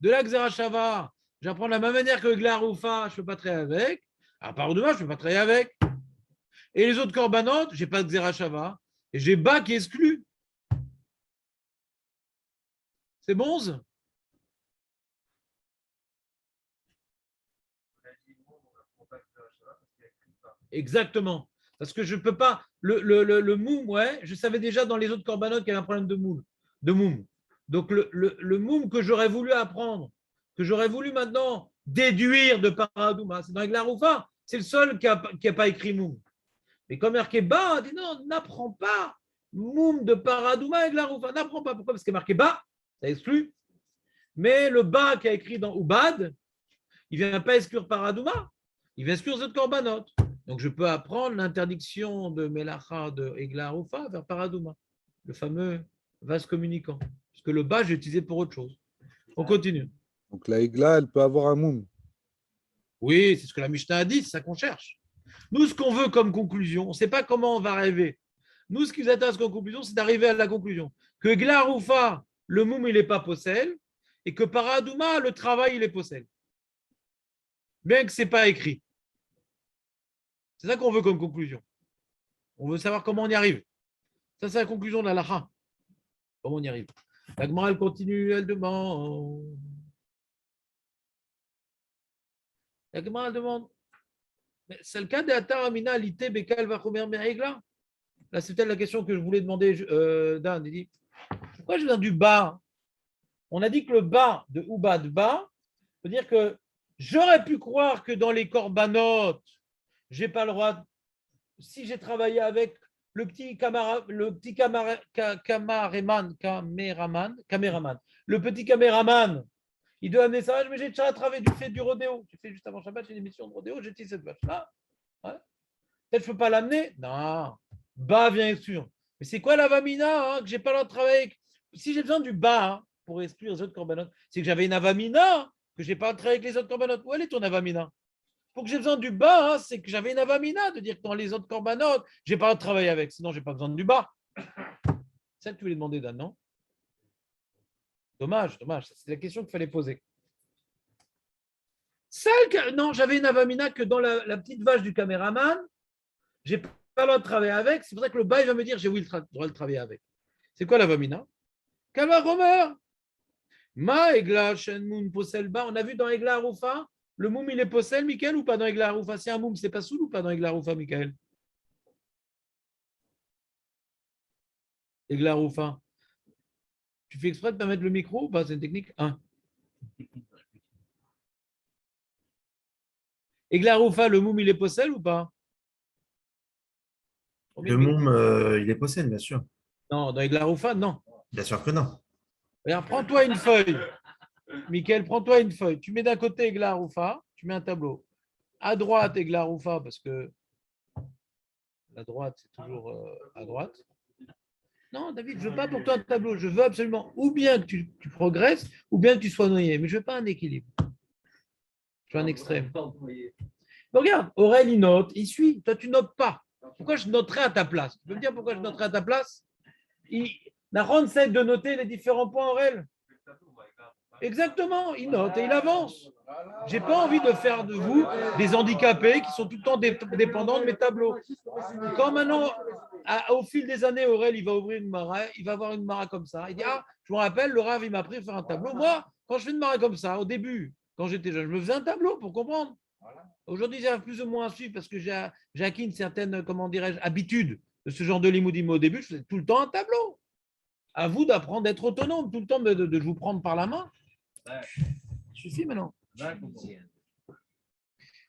De la Xerashava, j'apprends de la même manière que Glaroufa, je ne peux pas travailler avec. À Paradouma, je ne peux pas travailler avec. Et les autres corbanotes, je n'ai pas de Xerashava. Et j'ai bas qui exclut. C'est bon? Exactement. Parce que je ne peux pas. Le moum, ouais, je savais déjà dans les autres corbanotes qu'il y avait un problème de moum. Donc le moum que j'aurais voulu apprendre, que j'aurais voulu maintenant déduire de Paradouma, c'est dans Eglaroufa, c'est le seul qui n'a pas écrit moum. Mais comme marqué bas, on dit non, n'apprends pas moum de Paradouma Eglaroufa, n'apprends pas. Pourquoi? Parce qu'il est marqué bas, ça exclut. Mais le bas qui a écrit dans Ubad, il ne vient pas exclure Paradouma, il vient exclure cette corbanote. Donc, je peux apprendre l'interdiction de Melacha de Egla Roufa vers Paradouma, le fameux vase communicant. Parce que le bas, j'ai utilisé pour autre chose. On continue. Donc la Egla, elle peut avoir un moum. Oui, c'est ce que la Mishnah a dit, c'est ça qu'on cherche. Nous, ce qu'on veut comme conclusion, on ne sait pas comment on va rêver. Nous, ce qui nous intéresse comme conclusion, c'est d'arriver à la conclusion que Egla Roufa, le moum, il n'est pas possède, et que Paradouma, le travail, il est possède. Bien que ce n'est pas écrit. C'est ça qu'on veut comme conclusion. On veut savoir comment on y arrive. Ça, c'est la conclusion de la lacha. Comment on y arrive. La Gemara, elle continue, elle demande. La Gemara, elle demande. Mais c'est le cas d'Atar Amina, Lité, Bekal, Vachomer, Merigla. Là, c'est peut-être la question que je voulais demander, Dan. Il dit pourquoi je viens du bas? On a dit que le bas de Ubad bas veut dire que j'aurais pu croire que dans les corbanotes, j'ai pas le droit. Si j'ai travaillé avec le petit caméraman, le petit caméraman, il doit amener ça. Mais j'ai déjà travaillé du fait du rodéo. J'ai fait juste avant Shabbat, j'ai une émission de rodéo, j'ai tiré cette vache-là. Ouais. Peut-être je ne peux pas l'amener. Non. Bas, bien sûr. Mais c'est quoi la vamina que j'ai pas le droit de travailler avec? Si j'ai besoin du bas pour exclure les autres corbanotes, c'est que j'avais une avamina que je n'ai pas travaillé avec les autres corbanotes. Où elle est ton avamina? Pour que j'ai besoin du bas, c'est que j'avais une avamina de dire que dans les autres corbanotes, je n'ai pas de travailler avec, sinon je n'ai pas besoin du bas. C'est ça que tu voulais demander, Dan, non? Dommage. C'est la question qu'il fallait poser. Non, j'avais une avamina que dans la petite vache du caméraman, je n'ai pas le droit de travailler avec. C'est pour ça que le bas, il va me dire j'ai oui le droit de travailler avec. C'est quoi l'avamina? Kalva Romer. Ma Egla Shenmoun Posel Ba. On a vu dans Egla Roufa. Le moum, il est possède, Michael, ou pas dans Egla Roufa? C'est un moum, c'est pas soul ou pas dans Egla Roufa, Michael? Egla Roufa. Tu fais exprès de pas mettre le micro ou pas? C'est une technique 1. Egla Roufa, le moum, il est possède ou pas? Le moum, il est possède, bien sûr. Non, dans Egla Roufa, non. Bien sûr que non. Regarde, prends-toi une feuille. Mickaël, prends-toi une feuille. Tu mets d'un côté Egla Roufa, tu mets un tableau. À droite, Egla Roufa, parce que la droite, c'est toujours à droite. Non, David, je ne veux pas pour toi un tableau. Je veux absolument ou bien que tu progresses, ou bien que tu sois noyé. Mais je ne veux pas un équilibre. Je veux un extrême. Mais regarde, Aurèle, il note, il suit. Toi, tu notes pas. Pourquoi je noterais à ta place? Tu peux me dire pourquoi je noterais à ta place? Naron sait de noter les différents points, Aurèle. Exactement, il note et il avance. J'ai pas envie de faire de vous des handicapés qui sont tout le temps dépendants de mes tableaux. Quand maintenant, au fil des années, Aurèle, il va ouvrir une mara, il va avoir une mara comme ça. Il dit, ah, je me rappelle, le Rav, il m'a appris à faire un tableau. Moi, quand je fais une mara comme ça, au début, quand j'étais jeune, je me faisais un tableau pour comprendre. Aujourd'hui, j'arrive plus ou moins à suivre parce que j'ai acquis une certaine, comment dirais-je, habitude de ce genre de limoudim. Au début, je faisais tout le temps un tableau. À vous d'apprendre d'être autonome, tout le temps de vous prendre par la main. Suffit maintenant.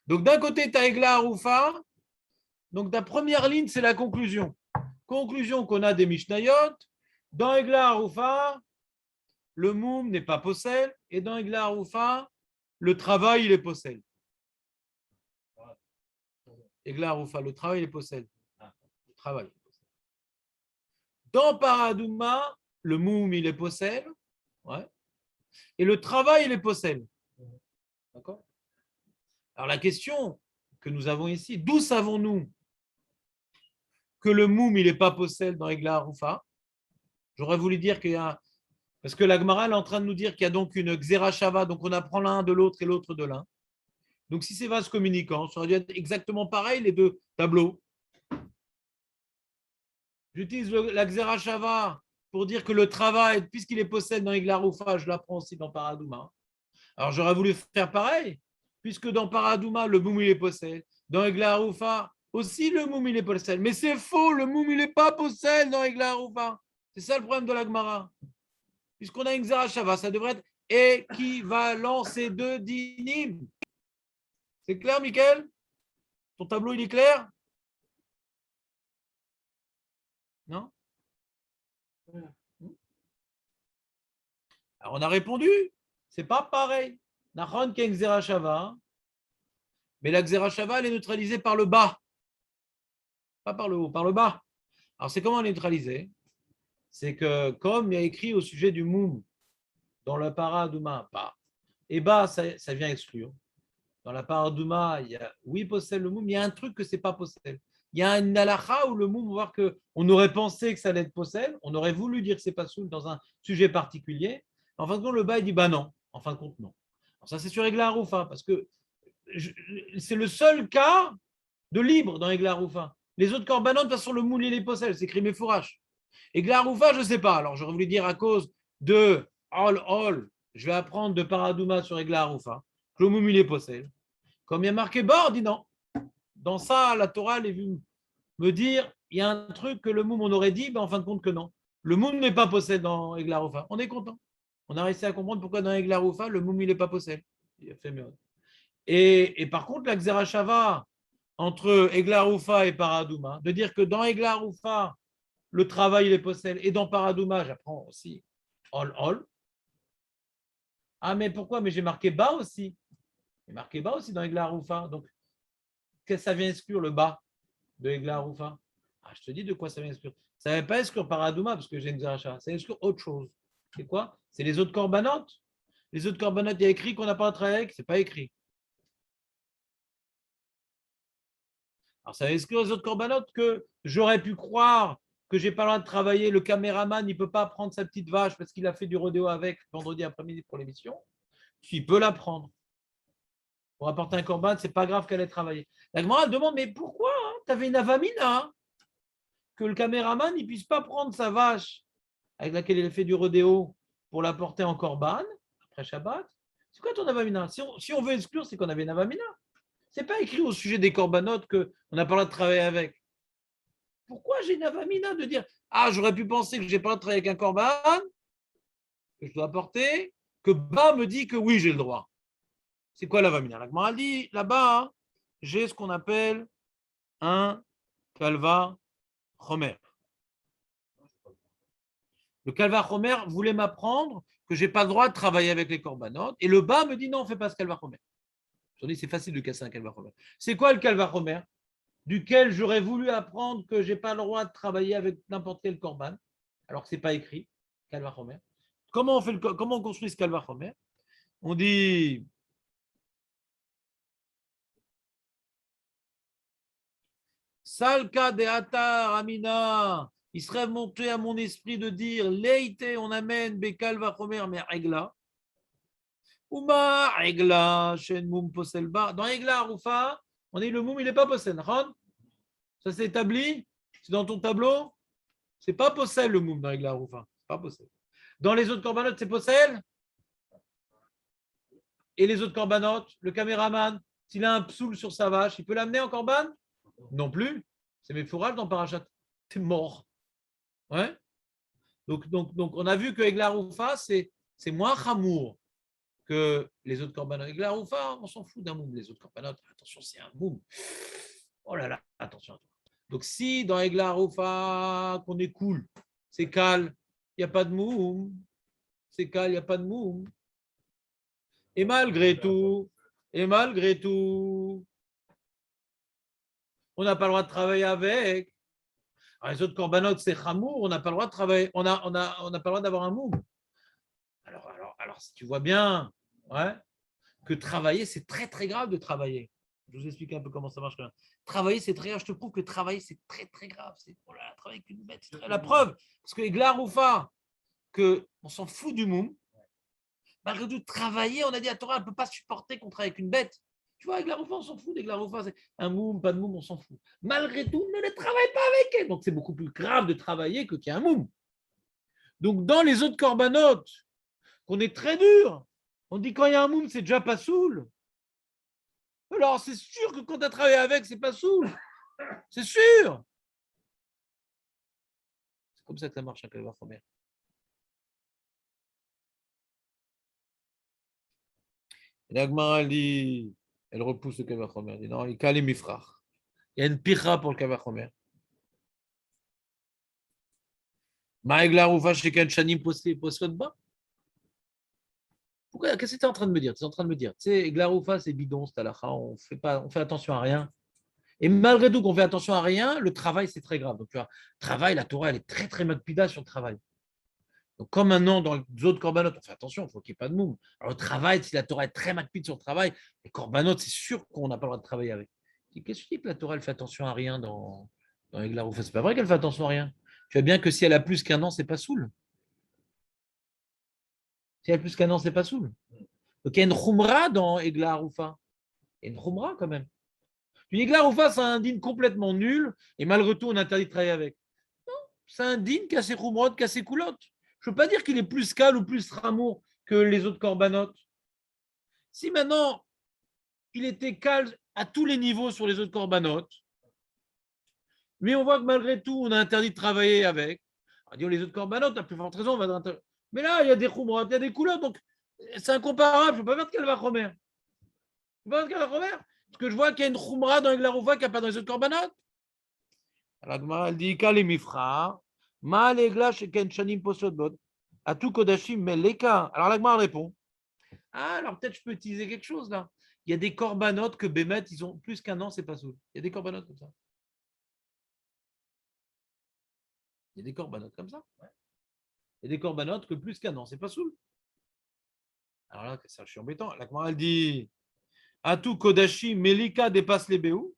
Donc d'un côté, tu as Egla Aroufa. Donc ta première ligne, c'est la conclusion. Conclusion qu'on a des Mishnayot. Dans Egla Aroufa, le moum n'est pas possède. Et dans Egla Aroufa, le travail, il est possède. Egla Aroufa, le travail, il est possède. Le travail. Dans Paradouma, le moum, il est possède. Ouais. Et le travail, il est possède. D'accord? Alors la question que nous avons ici, d'où savons-nous que le moum, il n'est pas possède dans Egla Aroufa? J'aurais voulu dire qu'il y a... Parce que la Gemara est en train de nous dire qu'il y a donc une Xerashava, donc on apprend l'un de l'autre et l'autre de l'un. Donc si c'est vase communicant, ça aurait dû être exactement pareil, les deux tableaux. J'utilise la Xerashava pour dire que le travail, puisqu'il est possède dans Egla Aroufa, je l'apprends aussi dans Paradouma. Alors j'aurais voulu faire pareil, puisque dans Paradouma, le moum, il est possède. Dans Egla Aroufa, aussi le moum, il est possède. Mais c'est faux, le moum, il n'est pas possède dans Egla Aroufa. C'est ça le problème de la Gemara. Puisqu'on a une Xerashava, ça devrait être équivalent ces deux dinim. C'est clair, Mickaël? Ton tableau, il est clair? Non? Alors on a répondu, c'est pas pareil. Nachon qui a une Xerashava, mais la Xerashava, elle est neutralisée par le bas. Pas par le haut, par le bas. Alors c'est comment neutraliser? C'est que comme il y a écrit au sujet du moum dans la paradouma, bas, et bas, ça vient exclure. Dans la paradouma, il y a oui, possède le moum, il y a un truc que c'est pas possède. Il y a une halakha où le moum, on va voir qu'on aurait pensé que ça allait être possède, on aurait voulu dire que c'est pas soul dans un sujet particulier. En fin de compte, le bas, il dit bah non. En fin de compte, non. Alors ça, c'est sur Egla Aroufa, parce que c'est le seul cas de libre dans Egla Aroufa. Les autres korbanot, de toute façon, le moule, il est possède, c'est écrit Mefourash. Egla Aroufa, je ne sais pas. Alors, j'aurais voulu dire à cause de All, je vais apprendre de Paradouma sur Egla Aroufa, que le moule, il est possède. Comme il y a marqué bord, dit non. Dans ça, la Torah, elle est venue me dire, il y a un truc que le moum, on aurait dit, mais en fin de compte que non. Le moum n'est pas possède dans Egla Aroufa. On est content. On a réussi à comprendre pourquoi dans Egla Aroufa, le moum, il n'est pas possède. Il a fait mieux. Et par contre, la Xerashava entre Egla Aroufa et Paradouma, de dire que dans Egla Aroufa, le travail, il est possède, et dans Paradouma, j'apprends aussi all. Ah, mais pourquoi? Mais j'ai marqué bas aussi. J'ai marqué bas aussi dans Egla Aroufa. Donc, qu'est-ce que ça vient exclure le bas de Egla Aroufa? Ah, je te dis de quoi ça vient exclure. Ça ne va pas exclure Paradouma parce que j'ai une Xerashava. Ça exclure autre chose. C'est quoi? C'est les autres korbanot. Les autres korbanot, il y a écrit qu'on n'a pas un travail avec, c'est pas écrit. Alors ça exclut les autres korbanot que j'aurais pu croire que j'ai pas le droit de travailler. Le caméraman, il peut pas prendre sa petite vache parce qu'il a fait du rodéo avec vendredi après-midi pour l'émission. Il peut la prendre. Pour apporter un korban, c'est pas grave qu'elle ait travaillé. La Gemara demande, mais pourquoi tu avais une avamina que le caméraman ne puisse pas prendre sa vache avec laquelle il a fait du rodéo pour la porter en korban après Shabbat? C'est quoi ton avamina? Si on veut exclure, c'est qu'on avait une avamina. Ce n'est pas écrit au sujet des corbanotes qu'on n'a pas le droit de travailler avec. pourquoi j'ai une avamina de dire ah, j'aurais pu penser que je n'ai pas le droit de travailler avec un korban, que je dois apporter, que Ba me dit que oui, j'ai le droit. C'est quoi l'avamina? La Gemara dit là-bas, j'ai ce qu'on appelle un kalva chomer. Le kalva chomer voulait m'apprendre que je n'ai pas le droit de travailler avec les korbanot, et le Ba me dit non, on ne fait pas ce kalva chomer. Je dis c'est facile de casser un kalva chomer. C'est quoi le kalva chomer? Duquel j'aurais voulu apprendre que je n'ai pas le droit de travailler avec n'importe quel korban, alors que ce n'est pas écrit, kalva chomer. Comment on construit ce kalva chomer? On dit Salka de Atar Amina, il serait monté à mon esprit de dire Leite, on amène Bekal Vachomer, mais Egla. Ouma, Egla, Shen Moum Poselba. Dans Egla Arufa, on dit le Moum, il n'est pas Posel. Ça s'est établi? C'est dans ton tableau? C'est pas Posel le Moum dans Egla Arufa. C'est pas Posel. Dans les autres corbanotes, c'est Posel? Et les autres corbanotes, le caméraman, s'il a un psoul sur sa vache, il peut l'amener en corban? Non plus. C'est mes fourrages dans Parachat. T'es mort. Ouais. Donc, on a vu que Eglaroufa, c'est moins chamour que les autres corbanotes. Eglaroufa, on s'en fout d'un moum. Les autres corbanotes, attention, c'est un moum. Oh là là, attention à toi. Donc, si dans Eglaroufa, qu'on est cool, c'est calme, il n'y a pas de moum. C'est calme, il n'y a pas de moum. Et malgré tout, on n'a pas le droit de travailler avec. Alors, les autres corbanotes, c'est chamour, on n'a pas le droit de travailler, on n'a pas le droit d'avoir un moum. Alors, si tu vois bien, ouais, que travailler, c'est très très grave de travailler. Je vous explique un peu comment ça marche. Travailler, c'est très grave. Je te prouve que travailler, c'est très très grave. C'est oh là, travailler avec une bête, c'est la preuve. Parce que Eglar Roufa, on s'en fout du moum. Malgré tout, travailler, on a dit à Torah, elle ne peut pas supporter qu'on travaille avec une bête. Tu vois, avec la Roufa, on s'en fout. Avec la Roufa, c'est un moum, pas de moum, on s'en fout. Malgré tout, ne les travaille pas avec elle. Donc, c'est beaucoup plus grave de travailler que qu'il y a un moum. Donc, dans les autres corbanotes, qu'on est très dur, on dit quand il y a un moum, c'est déjà pas soul. Alors, c'est sûr que quand tu as travaillé avec, c'est pas soul. C'est sûr. C'est comme ça que ça marche, un calva chomer. Et la Gemara, elle repousse le Kavach Homer. Elle dit non, il cale les mifrach. Il y a une pira pour le Kavach Homer. Maïgla Roufa Shekan Shanim Posot Ba. Pourquoi? Qu'est-ce que tu es en train de me dire? Tu es en train de me dire, tu sais, Glaroufa, c'est bidon, c'est halakha, on fait attention à rien. Et malgré tout qu'on fait attention à rien, le travail, c'est très grave. Donc, tu vois, travail, la Torah, elle est très, très makpida sur le travail. Donc, comme maintenant, dans les autres corbanotes, on fait attention, il faut qu'il n'y ait pas de moum. Alors, le travail, si la Torah est très makpide sur le travail, les corbanotes, c'est sûr qu'on n'a pas le droit de travailler avec. Qu'est-ce que tu dis que la Torah, elle fait attention à rien dans les Glaroufa? C'est pas vrai qu'elle fait attention à rien. Tu vois bien que si elle a plus qu'un an, c'est pas soul. Si elle a plus qu'un an, c'est pas soul. Donc, il y a une khumra dans Egla Haroufa. Il y a une khumra quand même. Une Egla Haroufa, c'est un din complètement nul et malgré tout, on interdit de travailler avec. Non, c'est un din qui a ses khumrot, qui a ses coulottes. Je ne veux pas dire qu'il est plus cal ou plus ramour que les autres corbanotes. Si maintenant, il était cal à tous les niveaux sur les autres corbanotes, mais on voit que malgré tout, on a interdit de travailler avec. On va dire les autres corbanotes, à plus forte raison, on va interdire. Mais là, il y a des khumrot, il y a des coulottes, donc c'est incomparable. Je ne peux pas faire de Kalva Chomer. Je ne peux pas faire de Kalva Chomer. Parce que je vois qu'il y a une khumra dans Egla Roufa qu'il n'y a pas dans les autres corbanotes. Alors, elle dit Kali Mifra, Ma Egla Sheken Shanim Posodbod, à tout Kodashim Meleka. Alors, la Gemara répond alors peut-être je peux utiliser quelque chose là. Il y a des corbanotes que Bémet, ils ont plus qu'un an, c'est pas soul. Il y a des corbanotes comme ça. Il y a des corbanotes comme ça. Ouais. Il y a des corbanotes que plus qu'un an, c'est pas soul. Alors là, ça, je suis embêtant. La Gemara, elle dit Atou Kodashi, Melika dépasse les Béou.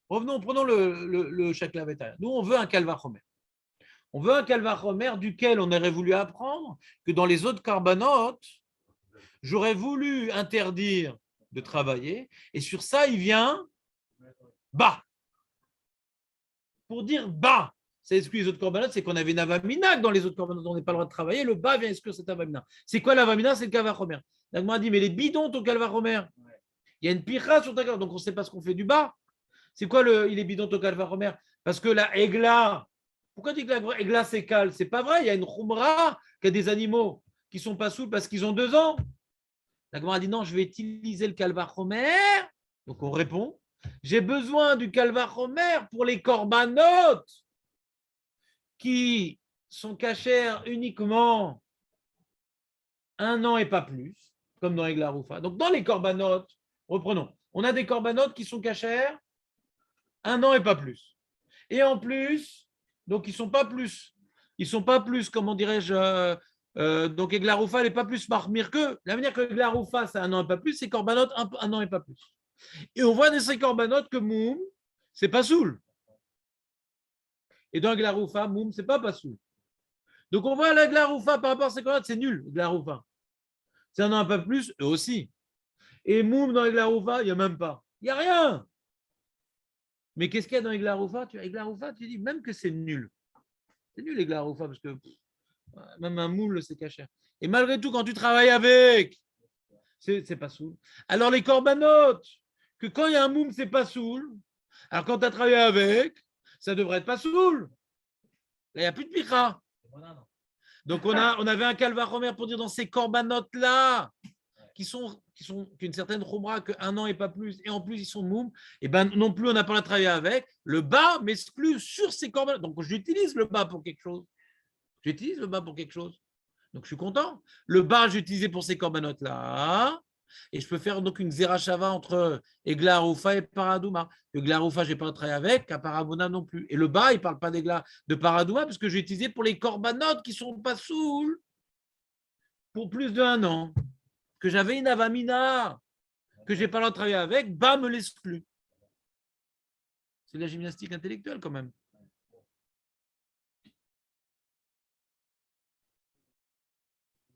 Revenons, prenons le Shaklavetaya. Nous, on veut un Kalva Chomer. On veut un Kalva Chomer duquel on aurait voulu apprendre que dans les autres corbanotes, j'aurais voulu interdire de travailler. Et sur ça, il vient bas. Pour dire bas. C'est exclu les autres corbanotes, c'est qu'on avait une avamina dans les autres corbanotes, on n'est pas le droit de travailler. Le bas vient exclure cette avamina. C'est quoi l'avamina? C'est le Kalva Chomer. Donc, moi, dit, mais les bidons, ton Kalva Chomer. Il y a une pira sur ta Kalva, donc on ne sait pas ce qu'on fait du bas. C'est quoi il est bidon, ton Kalva Chomer? Parce que la Egla, pourquoi tu dis que la Egla c'est cal? C'est pas vrai, il y a une Khumra qui a des animaux qui sont pas saouls parce qu'ils ont 2 ans. La Gemara dit non, je vais utiliser le Kalvachomer. Donc on répond, j'ai besoin du Kalvachomer pour les korbanot qui sont cachers uniquement 1 an et pas plus, comme dans Egla Roufa. Donc dans les korbanot, reprenons, on a des korbanot qui sont cachers 1 an et pas plus. Et en plus, donc ils sont pas plus, comment dirais-je, donc Egla Roufa n'est pas plus marmire que. La manière que Egla Roufa, c'est 1 an et pas plus, c'est korbanot 1 an et pas plus. Et on voit dans ces korbanot que Moum, c'est pas soul. Et dans Egla Roufa, Moum, c'est pas soul. Donc on voit l'Egla Roufa par rapport à ces korbanot, c'est nul, Egla Roufa. C'est 1 an et pas plus, eux aussi. Et Moum dans Egla Roufa, il n'y a même pas. Il n'y a rien. Mais qu'est-ce qu'il y a dans Egla Roufa? Egla Roufa, tu dis même que c'est nul. C'est nul Egla Roufa parce que même un moule, c'est caché. Et malgré tout, quand tu travailles avec, c'est pas soul. Alors les corbanotes, que quand il y a un moum, c'est pas soul. Alors quand tu as travaillé avec, ça devrait être pas soul. Là, il n'y a plus de picha. Donc on avait un calvachomer pour dire dans ces corbanotes-là, qui une certaine chumra que 1 an et pas plus, et en plus ils sont moum, et ben non plus on n'a pas à travailler avec. Le bas m'exclut sur ces corbanotes. Donc j'utilise le bas pour quelque chose. Donc je suis content. Le bas j'utilisais pour ces corbanotes-là. Et je peux faire donc une zerachava entre Egla Roufa et Paradouma. Egla Roufa, je n'ai pas travaillé avec, à Parabouna non plus. Et le bas, il ne parle pas de Paradouma, parce que j'ai utilisé pour les corbanotes qui ne sont pas saouls pour plus d'1 an. Que j'avais une avamina, que je n'ai pas le droit de travailler avec, bas me l'exclut. C'est de la gymnastique intellectuelle quand même.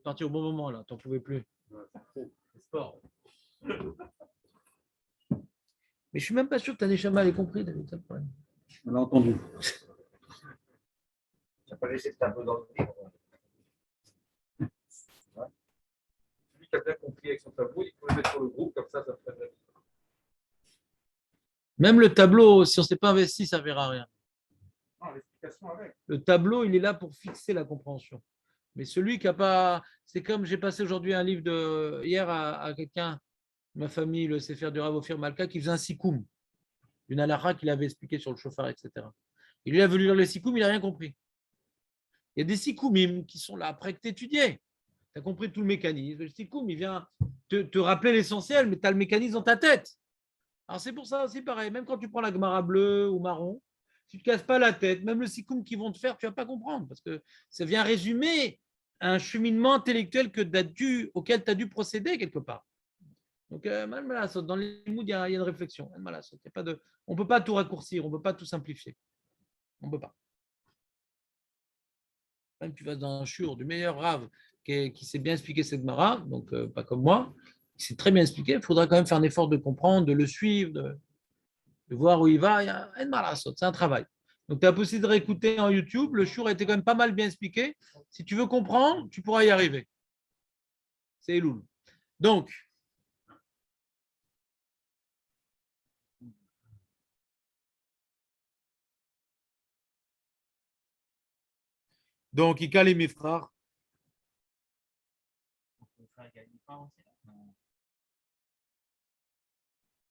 Parti au bon moment là, t'en pouvais plus. Sport. Mais je suis même pas sûr que ta Neshama ait compris, David, ça le problème. On l'a entendu. Tu n'as pas laissé le tableau dans le livre. Celui qui a bien compris avec son tableau, il faut le mettre sur le groupe, comme ça ferait. Même le tableau, si on ne s'est pas investi, ça ne verra rien. Non, l'explication avec. Le tableau, il est là pour fixer la compréhension. Mais celui qui n'a pas. C'est comme j'ai passé aujourd'hui un livre hier à quelqu'un, ma famille, le Sefer du Rav Ophir Malka, qui faisait un sikoum, une halakha qu'il avait expliqué sur le chauffard, etc. Il lui a voulu lire les sikoum, il n'a rien compris. Il y a des sikoumim qui sont là après que tu étudiais. Tu as compris tout le mécanisme. Le sikoum, il vient te rappeler l'essentiel, mais tu as le mécanisme dans ta tête. Alors c'est pour ça aussi pareil, même quand tu prends la Gemara bleue ou marron, si tu ne te casses pas la tête, même le sikoum qu'ils vont te faire, tu ne vas pas comprendre, parce que ça vient résumer un cheminement intellectuel auquel tu as dû procéder quelque part. Donc, dans les moods, il y a une réflexion. On ne peut pas tout raccourcir, on ne peut pas tout simplifier. On ne peut pas. Même tu vas dans un shur du meilleur rave qui sait bien expliquer cette Gemara, donc pas comme moi, qui sait très bien expliquer, il faudra quand même faire un effort de comprendre, de le suivre, de voir où il va. Il y a une malasot, c'est un travail. Donc, tu as possibilité de réécouter en YouTube. Le shur a été quand même pas mal bien expliqué. Si tu veux comprendre, tu pourras y arriver. C'est Elul. Donc, Ika les Mifrar.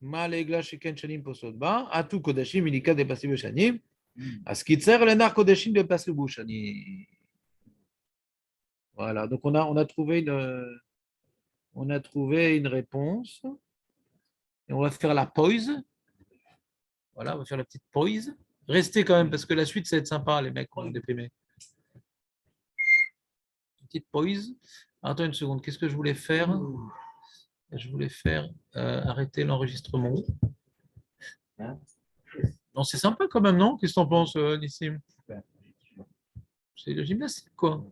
Mal egla sheken shanim posod ba, atu kodashim ilika de passer shanim, askitzer lenar kodashim de passer shanim. Voilà, donc on a trouvé une réponse. Et on va faire la pause. Voilà, on va faire la petite pause. Restez quand même, parce que la suite, ça va être sympa, les mecs, on est déprimés. Petite pause. Attends une seconde, qu'est-ce que je voulais faire? Je voulais faire arrêter l'enregistrement. Non, c'est sympa quand même, non? Qu'est-ce que t'en penses, Nissim? C'est le gymnastique, quoi.